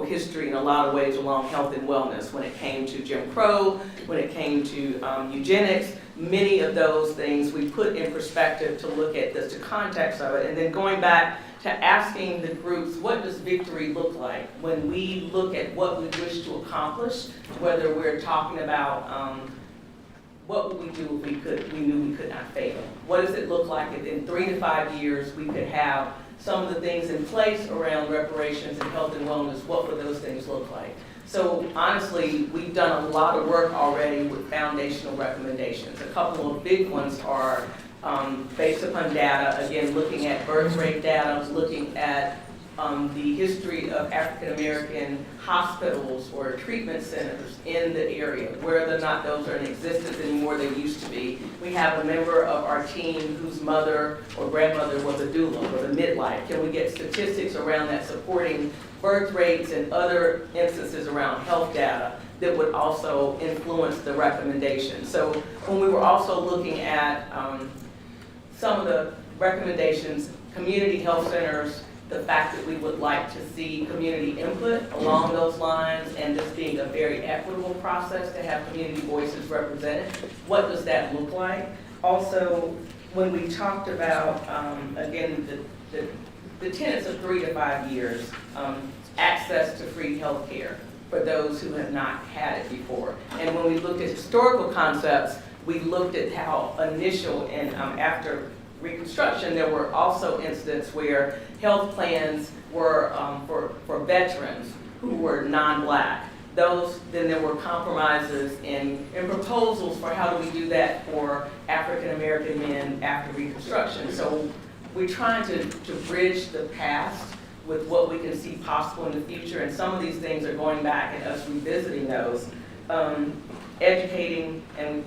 history in a lot of ways along health and wellness when it came to Jim Crow, when it came to eugenics. Many of those things we put in perspective to look at the context of it, and then going back to asking the groups, what does victory look like when we look at what we wish to accomplish, whether we're talking about what would we do if we knew we could not fail? What does it look like if in 3 to 5 years we could have some of the things in place around reparations and health and wellness? What would those things look like? So honestly, we've done a lot of work already with foundational recommendations. A couple of big ones are based upon data, again, looking at birth rate data, looking at the history of African American hospitals or treatment centers in the area, whether or not those are in existence anymore, they used to be. We have a member of our team whose mother or grandmother was a doula, was a midwife. Can we get statistics around that supporting birth rates and other instances around health data that would also influence the recommendation? So when we were also looking at some of the recommendations, community health centers, the fact that we would like to see community input along those lines, and this being a very equitable process to have community voices represented, what does that look like? Also, when we talked about, again, the tenets of 3 to 5 years, access to free health care for those who have not had it before. And when we looked at historical concepts, we looked at how initial and after Reconstruction, there were also instances where health plans were for veterans who were non-Black. Then there were compromises and proposals for how do we do that for African American men after Reconstruction. So we're trying to bridge the past with what we can see possible in the future, and some of these things are going back and us revisiting those. Educating, and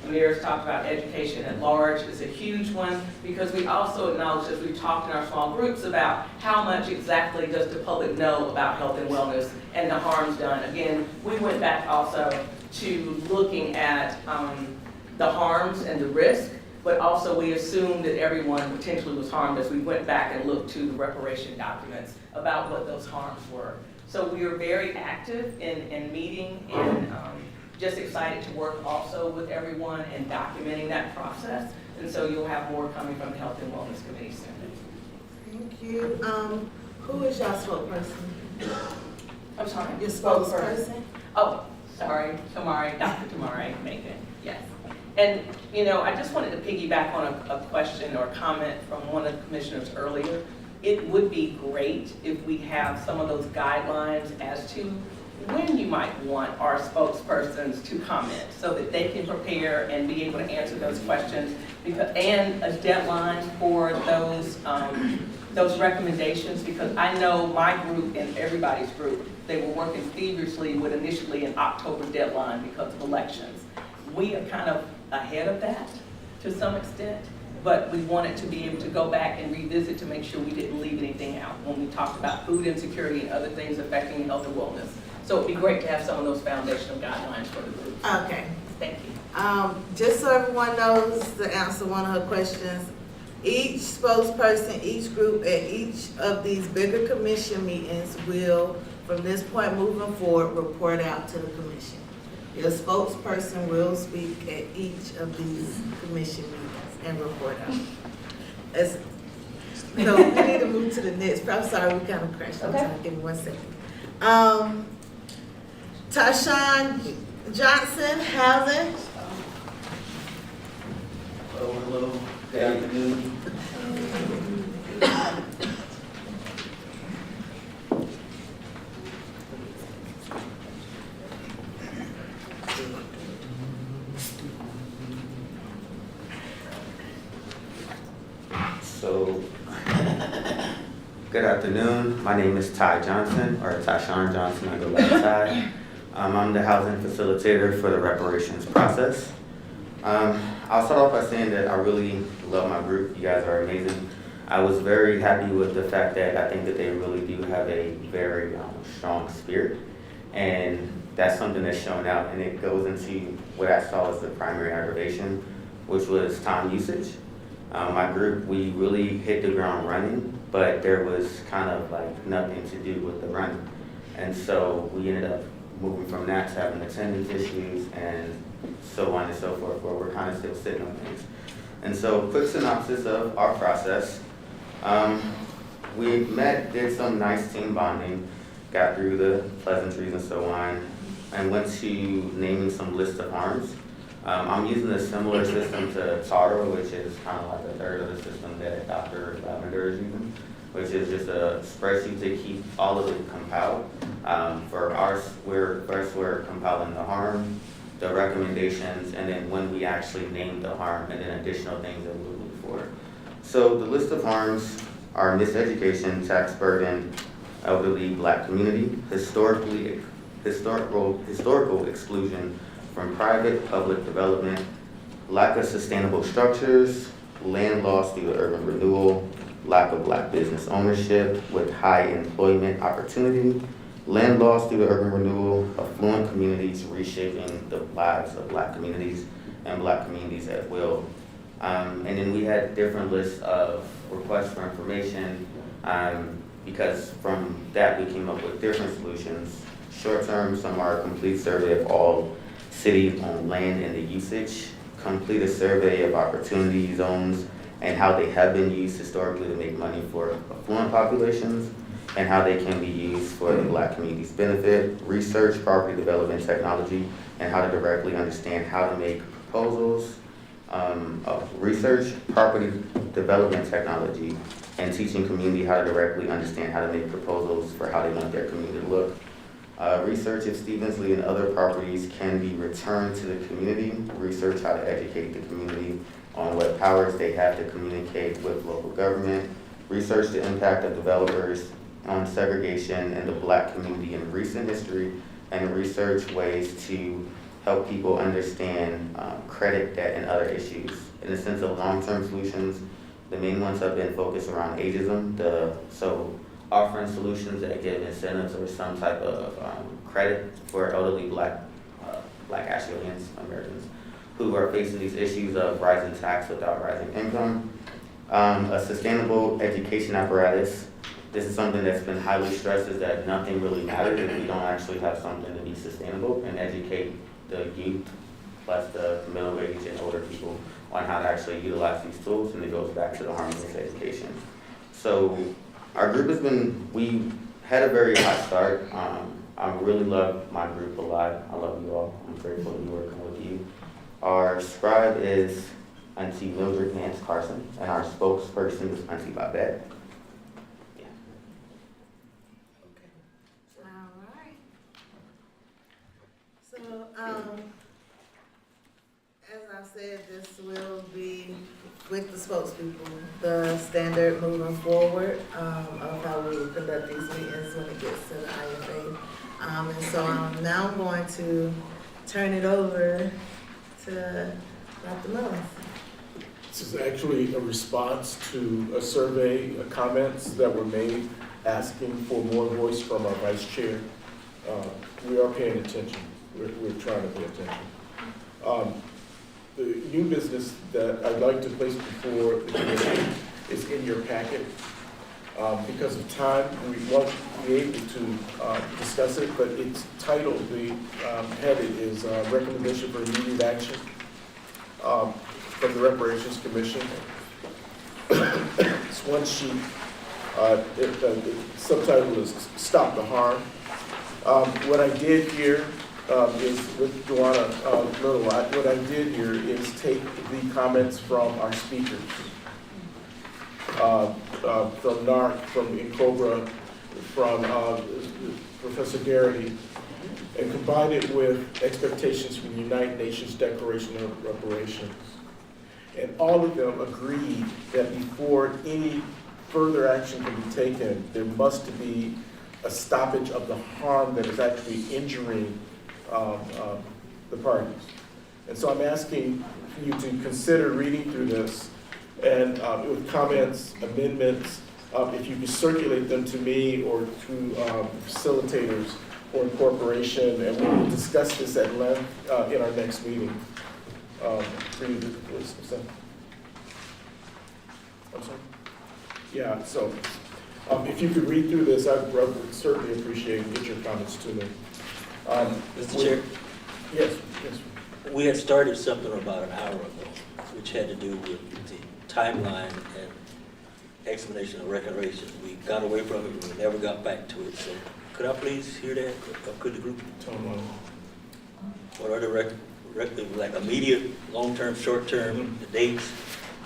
Amir's talked about education at large, is a huge one, because we also acknowledge, as we've talked in our small groups, about how much exactly does the public know about health and wellness and the harms done. Again, we went back also to looking at the harms and the risk, but also we assumed that everyone potentially was harmed as we went back and looked to the reparation documents about what those harms were. So we are very active in meeting and just excited to work also with everyone and documenting that process. And so you'll have more coming from the Health and Wellness Committee soon. Thank you. Who is your spokesperson? I'm sorry? Your spokesperson? Oh, sorry, Dr. Tamari Macon, yes. And, you know, I just wanted to piggyback on a question or comment from one of the commissioners earlier. It would be great if we have some of those guidelines as to when you might want our spokespersons to comment so that they can prepare and be able to answer those questions, and a deadline for those recommendations, because I know my group and everybody's group, they were working feverishly with initially an October deadline because of elections. We are kind of ahead of that to some extent, but we wanted to be able to go back and revisit to make sure we didn't leave anything out when we talked about food insecurity and other things affecting health and wellness. So it'd be great to have some of those foundational guidelines for the group. Okay. Thank you. Just so everyone knows, to answer one of her questions, each spokesperson, each group at each of these bigger commission meetings will, from this point moving forward, report out to the commission. Your spokesperson will speak at each of these commission meetings and report out. No, we need to move to the next. I'm sorry, we kind of crashed on time. Give me 1 second. Tashawn Johnson, housing. Hello, good afternoon. Good afternoon. My name is Ty Johnson, or Tyshawn Johnson. I go by Ty. I'm the housing facilitator for the reparations process. I'll start off by saying that I really love my group. You guys are amazing. I was very happy with the fact that I think that they really do have a very strong spirit. And that's something that's shown out, and it goes into what I saw as the primary aggravation, which was time usage. My group, we really hit the ground running, but there was kind of like nothing to do with the running. And so we ended up moving from that to having attendance issues and so on and so forth, where we're kind of still sitting on things. And so quick synopsis of our process. We met, did some nice team bonding, got through the pleasantries and so on, and went to naming some list of harms. I'm using a similar system to TARA, which is kind of like a third of the system that Dr. Lavender is using, which is just a spreadsheet to keep all of it compiled. For ours, we're compiling the harm, the recommendations, and then when we actually name the harm, and then additional things that we're looking for. So the list of harms are miseducation, tax burden, elderly Black community, historical exclusion from private public development, lack of sustainable structures, land loss due to urban renewal, lack of Black business ownership with high employment opportunity, land loss due to urban renewal, affluent communities reshaping the lives of Black communities and Black communities at will. And then we had different lists of requests for information, because from that we came up with different solutions. Short term, some are a complete survey of all city-owned land and the usage, complete a survey of opportunity zones and how they have been used historically to make money for affluent populations and how they can be used for the Black community's benefit, research property development technology and how to directly understand how to make proposals, research property development technology and teaching community how to directly understand how to make proposals for how they want their community to look. Research if Stevens Lee and other properties can be returned to the community. Research how to educate the community on what powers they have to communicate with local government. Research the impact of developers on segregation in the Black community in recent history, and research ways to help people understand credit, debt, and other issues. In the sense of long-term solutions, the main ones have been focused around ageism, so offering solutions that give incentives or some type of credit for elderly Black Ashevilleans, Americans, who are facing these issues of rising tax without rising income. A sustainable education apparatus. This is something that's been highly stressed, is that nothing really matters if we don't actually have something to be sustainable and educate the youth, plus the middle age and older people on how to actually utilize these tools, and it goes back to the harm-based education. So our group we had a very hot start. I really love my group a lot. I love you all. I'm grateful to be working with you. Our scribe is Auntie Mildred Nance Carson, and our spokesperson is Auntie Babette. Yeah. All right. So, as I said, this will be with the spokespeople, the standard moving forward of how we will conduct these meetings when it gets to the IFA. And so now I'm going to turn it over to Dr. Mullins. This is actually a response to a survey, comments that were made asking for more voice from our vice chair. We are paying attention. We're trying to pay attention. The new business that I'd like to place before the committee is in your packet. Because of time, we won't be able to discuss it, but it's titled, the headed is Recommendation for Immediate Action from the Reparations Commission. It's one sheet. The subtitle is Stop the Harm. What I did here is with Joanna Little, what I did here is take the comments from our speakers, from NARC, from INCOBRA, from Professor Garrity, and combine it with expectations from the United Nations Declaration of Reparations. And all of them agreed that before any further action can be taken, there must be a stoppage of the harm that is actually injuring the parties. And so I'm asking you to consider reading through this and with comments, amendments, if you could circulate them to me or to facilitators or incorporation, and we will discuss this at length in our next meeting. I'm sorry? Yeah, so if you could read through this, I would certainly appreciate it. Get your comments to me. Mr. Chair? Yes, yes. We had started something about an hour ago, which had to do with the timeline and explanation of reparations. We got away from it, and we never got back to it. So could I please hear that? Or could the group? What are the like immediate, long-term, short-term, the dates,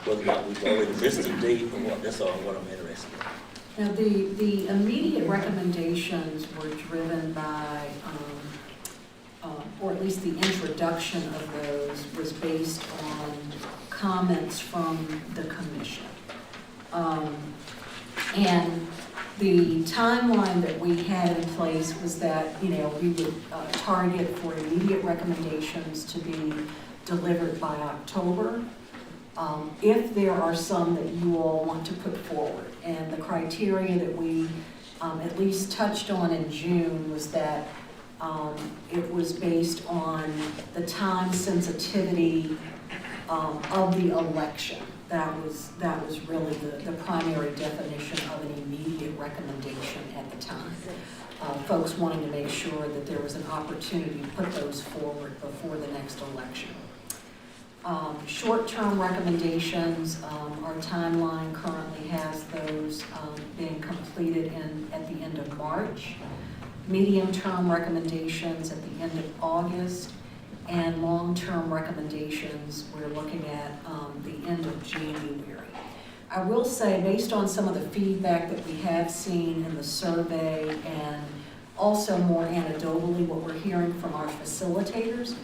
whether or not we've already missed a date or what? That's all what I'm interested in. Now, the immediate recommendations were driven by, or at least the introduction of those was based on comments from the commission. And the timeline that we had in place was that, we would target for immediate recommendations to be delivered by October. If there are some that you all want to put forward. And the criteria that we at least touched on in June was that it was based on the time sensitivity of the election. That was really the primary definition of an immediate recommendation at the time. Folks wanting to make sure that there was an opportunity to put those forward before the next election. Short-term recommendations, our timeline currently has those being completed at the end of March. Medium-term recommendations at the end of August, and long-term recommendations we're looking at the end of January. I will say, based on some of the feedback that we have seen in the survey and also more anecdotally what we're hearing from our facilitators,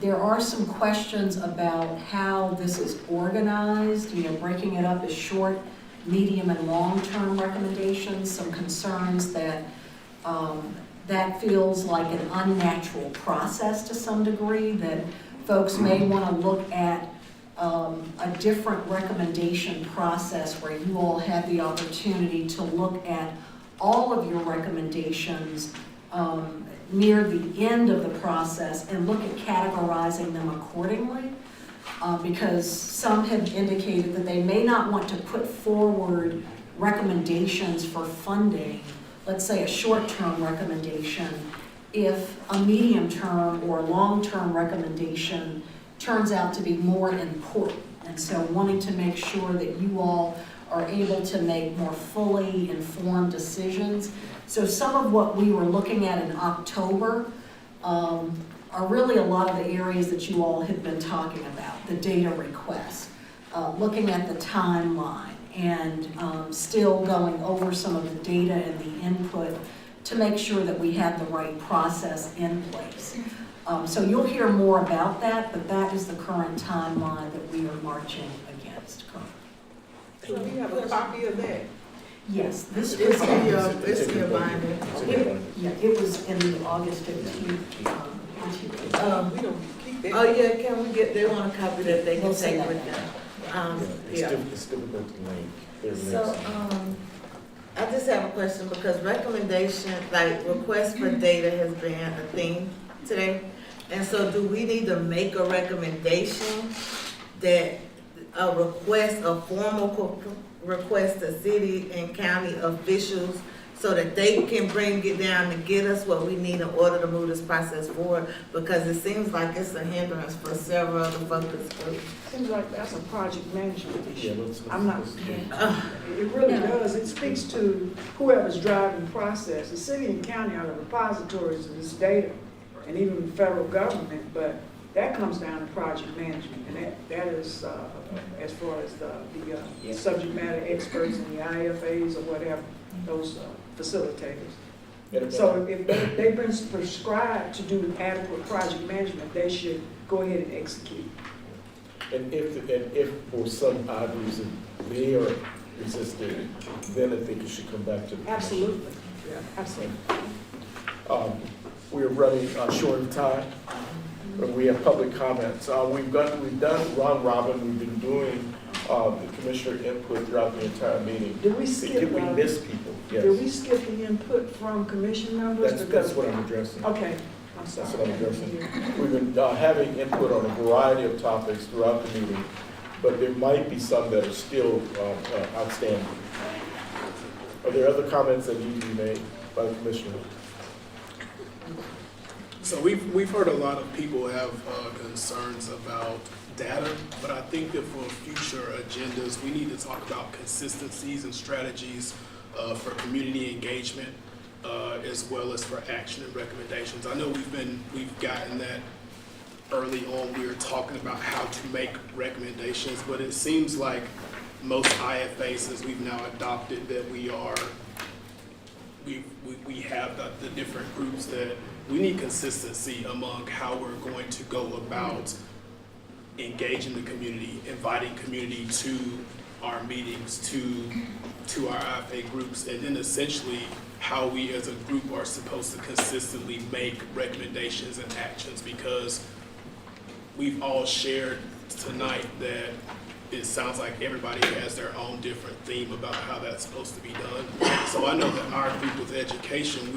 there are some questions about how this is organized, breaking it up as short, medium, and long-term recommendations, some concerns that that feels like an unnatural process to some degree, that folks may want to look at a different recommendation process where you all have the opportunity to look at all of your recommendations near the end of the process and look at categorizing them accordingly, because some have indicated that they may not want to put forward recommendations for funding, let's say a short-term recommendation, if a medium-term or long-term recommendation turns out to be more important. And so wanting to make sure that you all are able to make more fully informed decisions. So some of what we were looking at in October are really a lot of the areas that you all have been talking about, the data requests, looking at the timeline, and still going over some of the data and the input to make sure that we have the right process in place. So you'll hear more about that, but that is the current timeline that we are marching against currently. So we have a copy of that? Yes, this was It's in your binder. Yeah, it was in the August 15th. We don't keep that. Oh, yeah, can we get, they want a copy that they can We'll take send with that them. It's difficult to link. There's So, links. I just have a question, because recommendation, like request for data has been a theme today. And so do we need to make a recommendation that a formal request to city and county officials so that they can bring it down and get us what we need in order to move this process forward? Because it seems like it's a hindrance for several other focus groups. Seems like that's a project management issue. Yeah, let's I'm not, it really does. It speaks to whoever's driving the process. The city and county are the repositories of this data, and even the federal government, but that comes down to project management, and that is as far as the subject matter experts and the IFAs or whatever, those facilitators. So if they've been prescribed to do adequate project management, they should go ahead and execute. And if for some odd reason they are resisted, then I think it should come back to the commission. Absolutely, yeah, absolutely. We're running short of time. We have public comments. We've done round robin. We've been doing the commissioner input throughout the entire meeting. Did we skip? Did we miss people? Yes. Did we skip the input from commission members? That's what I'm addressing. Okay, I'm sorry. That's what I'm addressing. We've been having input on a variety of topics throughout the meeting, but there might be some that are still outstanding. Are there other comments that need to be made by the commissioner? So we've heard a lot of people have concerns about data, but I think that for future agendas, we need to talk about consistencies and strategies for community engagement, as well as for action and recommendations. I know we've gotten that early on. We were talking about how to make recommendations, but it seems like most IFAs, as we've now adopted, that we have the different groups, that we need consistency among how we're going to go about engaging the community, inviting community to our meetings, to our IFA groups, and then essentially how we as a group are supposed to consistently make recommendations and actions, because we've all shared tonight that it sounds like everybody has their own different theme about how that's supposed to be done. So I know that our group with education,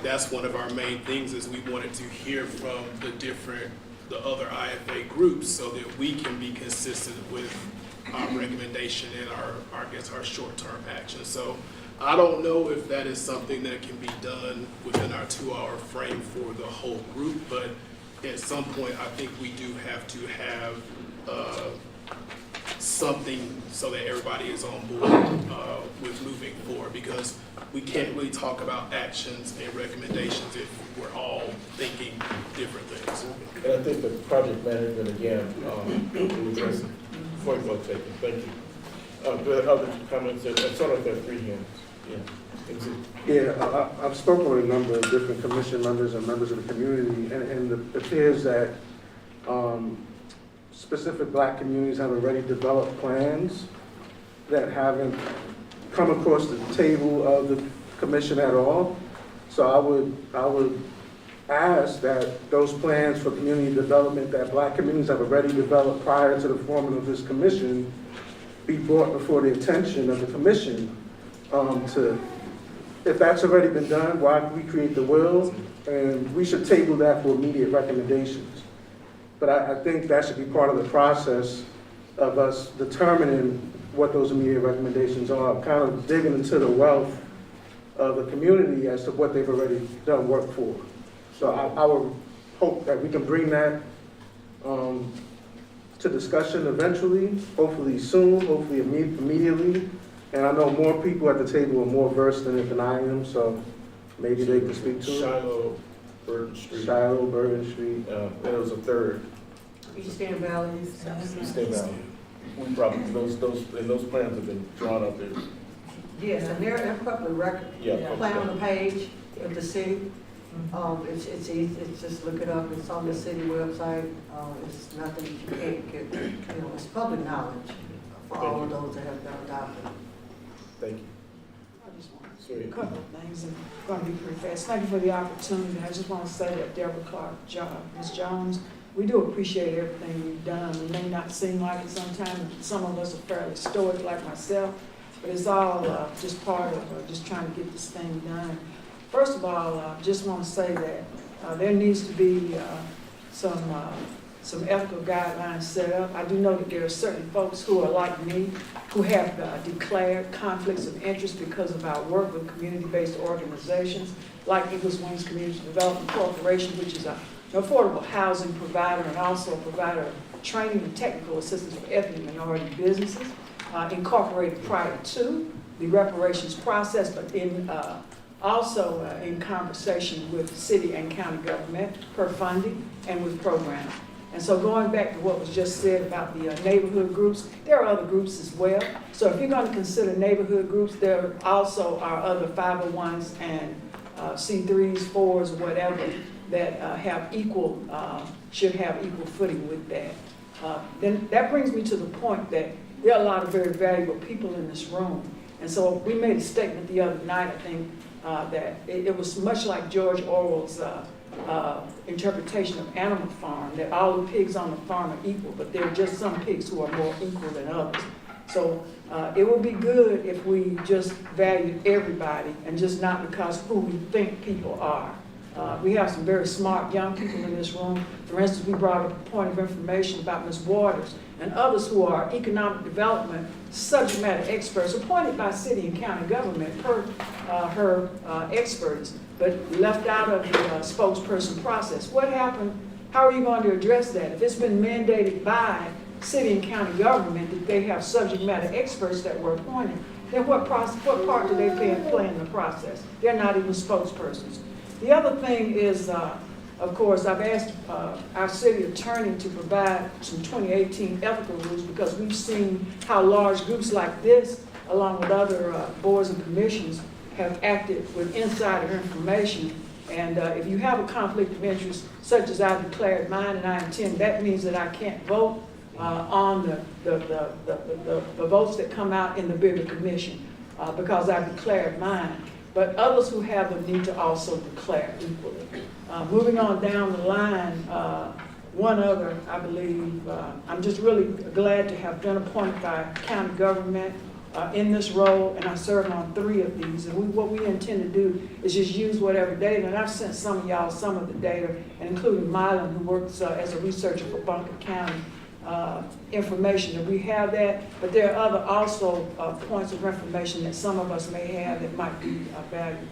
that's one of our main things, is we wanted to hear from the other IFA groups so that we can be consistent with our recommendation and our short-term action. So I don't know if that is something that can be done within our 2-hour frame for the whole group, but at some point I think we do have to have something so that everybody is on board with moving forward, because we can't really talk about actions and recommendations if we're all thinking different things. And I think the project management, again, will address point well taken. Thank you. Other comments? I saw that there are 3 hands. Yeah, I've spoken with a number of different commission members and members of the community, and it appears that specific Black communities have already developed plans that haven't come across the table of the commission at all. So I would ask that those plans for community development that Black communities have already developed prior to the forming of this commission be brought before the attention of the commission. If that's already been done, why recreate the wheel? And we should table that for immediate recommendations. But I think that should be part of the process of us determining what those immediate recommendations are, kind of digging into the wealth of the community as to what they've already done work for. So I would hope that we can bring that to discussion eventually, hopefully soon, hopefully immediately. And I know more people at the table are more versed in it than I am, so maybe they can speak to it. Shiloh, Burton Street. Shiloh, Burton Street. There was a third. Eastern Valley. Eastern Valley. We probably, those plans have been drawn up there. Yes, and they're public record. Yeah. Plan on the page of the city. It's easy, it's just look it up, it's on the city website. It's nothing that you can't get, it's public knowledge for all of those that have been adopted. Thank you. I just want to say a couple of things, and I'm going to be pretty fast. Thank you for the opportunity. I just want to say that Deborah Clark, Ms. Jones, we do appreciate everything we've done. It may not seem like it sometimes. Some of us are fairly stoic like myself, but it's all just part of just trying to get this thing done. First of all, I just want to say that there needs to be some ethical guidelines set up. I do know that there are certain folks who are like me, who have declared conflicts of interest because of our work with community-based organizations, like Eagles Wings Community Development Corporation, which is an affordable housing provider and also a provider of training and technical assistance for ethnic minority businesses, incorporated prior to the reparations process, but also in conversation with city and county government per funding and with programs. And so going back to what was just said about the neighborhood groups, there are other groups as well. So if you're going to consider neighborhood groups, there also are other 501s and C3s, 4s, whatever, that have should have equal footing with that. Then that brings me to the point that there are a lot of very valuable people in this room. And so we made a statement the other night, I think, that it was much like George Orwell's interpretation of Animal Farm, that all the pigs on the farm are equal, but there are just some pigs who are more equal than others. So it would be good if we just valued everybody and just not because who we think people are. We have some very smart young people in this room. For instance, we brought up a point of information about Ms. Waters and others who are economic development subject matter experts appointed by city and county government per her experts, but left out of the spokesperson process. What happened? How are you going to address that? If it's been mandated by city and county government that they have subject matter experts that were appointed, then what part do they play in the process? They're not even spokespersons. The other thing is, of course, I've asked our city attorney to provide some 2018 ethical rules because we've seen how large groups like this, along with other boards and commissions, have acted with insider information. And if you have a conflict of interest, such as I declared mine and I intend, that means that I can't vote on the votes that come out in the bigger commission because I declared mine. But others who have them need to also declare equally. Moving on down the line, one other, I believe, I'm just really glad to have been appointed by county government in this role, and I serve on 3 of these. And what we intend to do is just use whatever data, and I've sent some of y'all some of the data, and including Mylan, who works as a researcher for Bunker County, information that we have that, but there are other also points of information that some of us may have that might be valuable.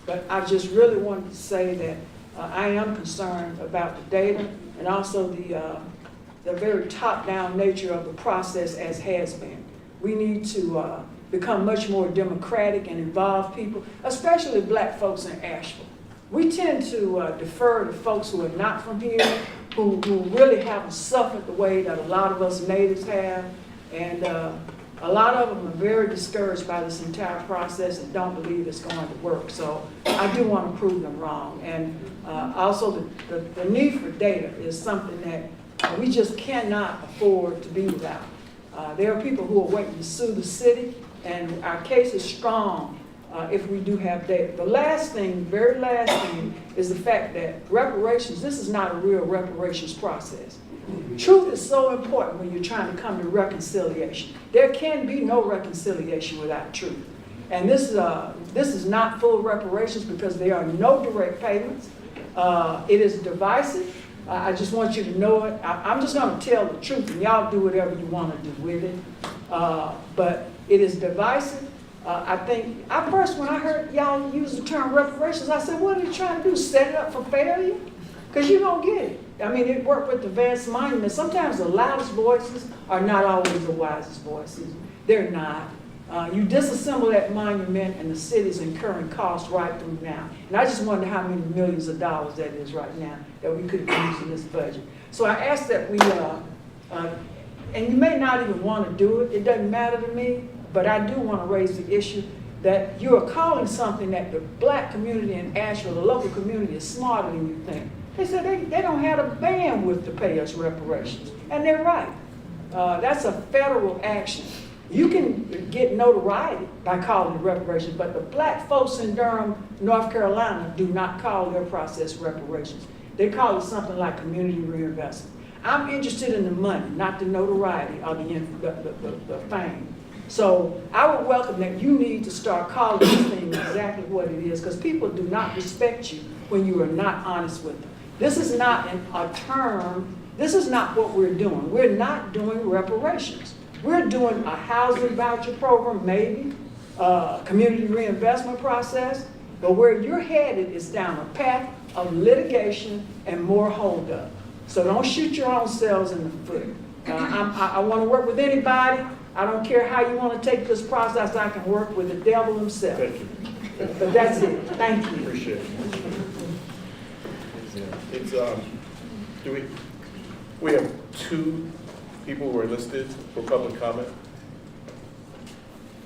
But I just really wanted to say that I am concerned about the data and also the very top-down nature of the process as has been. We need to become much more democratic and involve people, especially black folks in Asheville. We tend to defer to folks who are not from here, who really haven't suffered the way that a lot of us natives have. And a lot of them are very discouraged by this entire process and don't believe it's going to work. So I do want to prove them wrong. And also the need for data is something that we just cannot afford to be without. There are people who are waiting to sue the city, and our case is strong if we do have data. The last thing, very last thing, is the fact that reparations, this is not a real reparations process. Truth is so important when you're trying to come to reconciliation. There can be no reconciliation without truth. And this is not full reparations because there are no direct payments. It is divisive. I just want you to know it. I'm just going to tell the truth, and y'all do whatever you want to do with it. But it is divisive. I think, when I heard y'all use the term reparations, I said, what are you trying to do, set it up for failure? Because you don't get it. I mean, it worked with the vast monument. Sometimes the loudest voices are not always the wisest voices. They're not. You disassemble that monument and the city's incurring costs right through now. And I just wonder how many millions of dollars that is right now that we could use in this budget. So I ask that we, and you may not even want to do it, it doesn't matter to me, but I do want to raise the issue that you are calling something that the black community in Asheville, the local community, is smarter than you think. They said they don't have the bandwidth to pay us reparations, and they're right. That's a federal action. You can get notoriety by calling it reparations, but the black folks in Durham, North Carolina, do not call their process reparations. They call it something like community reinvestment. I'm interested in the money, not the notoriety or the fame. So I would welcome that. You need to start calling this thing exactly what it is, because people do not respect you when you are not honest with them. This is not a term, this is not what we're doing. We're not doing reparations. We're doing a housing voucher program, maybe, community reinvestment process, but where you're headed is down a path of litigation and more holdup. So don't shoot your own selves in the foot. I want to work with anybody. I don't care how you want to take this process. I can work with the devil himself. Thank you. But that's it. Thank you. Appreciate it. It's, we have 2 people who are listed for public comment.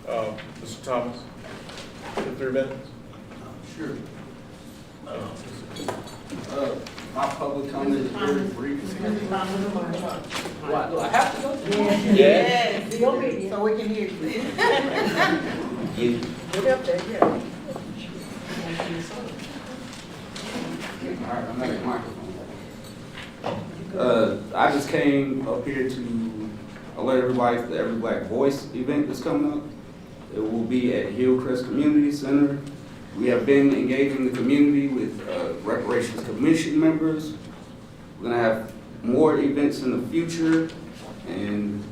Mr. Thomas, 3 minutes. Sure. My public comment is very brief. Why, do I have to go? Yes. Be obedient. So we can hear you. You, Get up there, yeah. All right, I'm at the microphone. I just came up here to alert everybody to the Every Black Voice event that's coming up. It will be at Hillcrest Community Center. We have been engaging the community with Reparations Commission members. We're gonna have more events in the future, and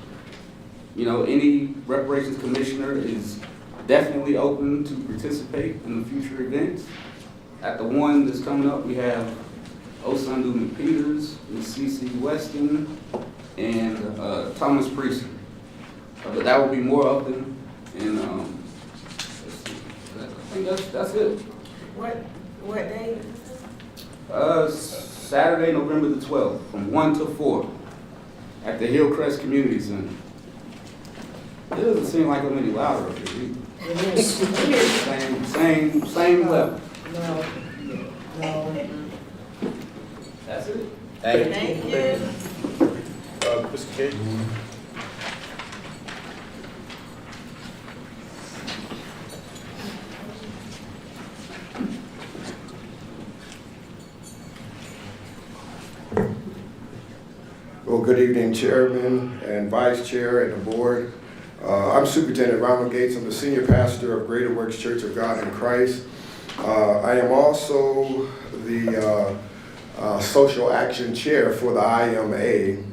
you know, any Reparations Commissioner is definitely open to participate in the future events. At the one that's coming up, we have Osandu McPeters, Ms. C.C. Weston, and Thomas Priest. But that will be more of them, and let's see. I think that's it. What day? Saturday, November the 12th, from 1 to 4, at the Hillcrest Community Center. It doesn't seem like I'm any louder up here. It is. Same level. No. That's it. thank you. Mr. Gates? Well, good evening, Chairman and Vice Chair and the Board. I'm Superintendent Ronald Gates. I'm the Senior Pastor of Greater Works Church of God in Christ. I am also the Social Action Chair for the IMA,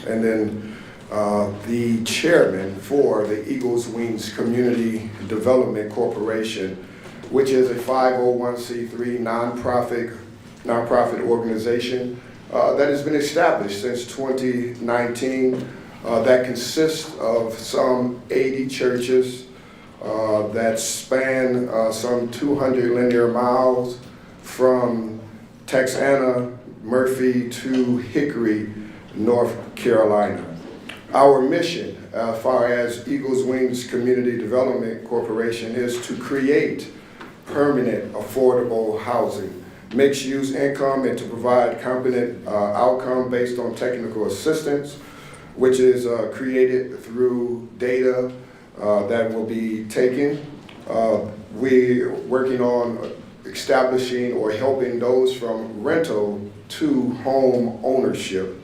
and then the Chairman for the Eagles Wings Community Development Corporation, which is a 501c3 nonprofit organization that has been established since 2019, that consists of some 80 churches that span some 200 linear miles from Texana, Murphy to Hickory, North Carolina. Our mission, as far as Eagles Wings Community Development Corporation, is to create permanent, affordable housing, mixed-use income, and to provide competent outcome based on technical assistance, which is created through data that will be taken. We're working on establishing or helping those from rental to home ownership,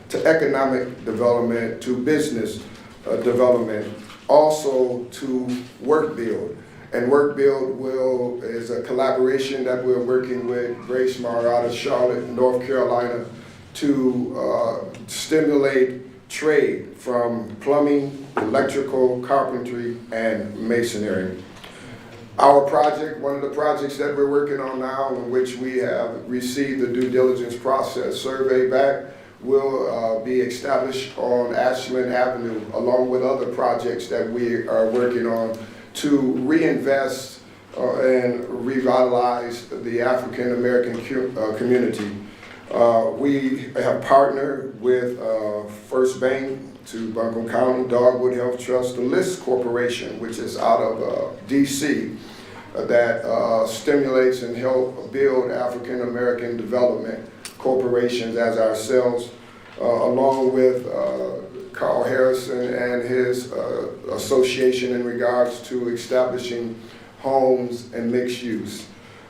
to economic development, to business development, also to work build. And Work Build is a collaboration that we're working with Grace Mar out of Charlotte, North Carolina, to stimulate trade from plumbing, electrical, carpentry, and masonry. Our project, one of the projects that we're working on now, in which we have received the due diligence process survey back, will be established on Ashland Avenue, along with other projects that we are working on to reinvest and revitalize the African American community. We have partnered with First Bank to Buncombe County, Dogwood Health Trust, the List Corporation, which is out of DC, that stimulates and help build African American development corporations as ourselves, along with Carl Harrison and his association in regards to establishing homes and mixed use.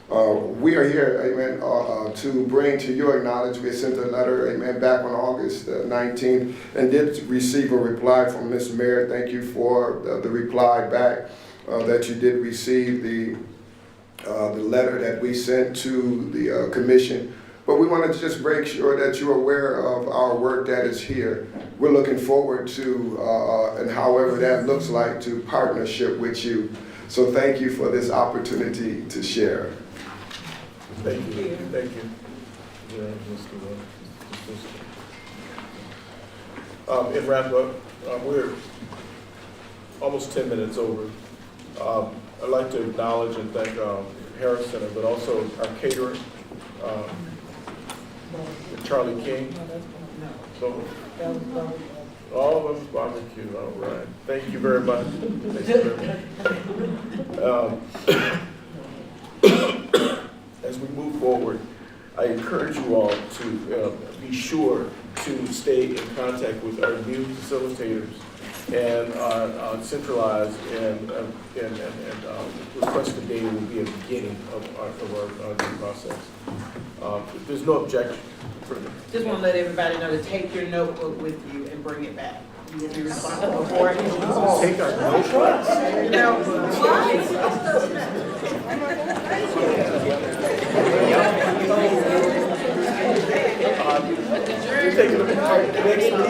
We are here, amen, to bring to your knowledge, we sent a letter, amen, back on August 19th, and did receive a reply from Ms. Merritt. Thank you for the reply back, that you did receive the letter that we sent to the commission. But we want to just make sure that you're aware of our work that is here. We're looking forward to, and however that looks like, to partnership with you. So thank you for this opportunity to share. Thank you. Thank you. In wrap up, we're almost 10 minutes over. I'd like to acknowledge and thank Harrison, but also our caterer, Charlie King. So, all of us barbecue, all right. Thank you very much. Thank you very much. As we move forward, I encourage you all to be sure to stay in contact with our new facilitators and centralize and request the data will be at the beginning of our new process. There's no objection. Just want to let everybody know to take your notebook with you and bring it back. You will be responsible for it. Take our notebooks. We're taking a next meeting.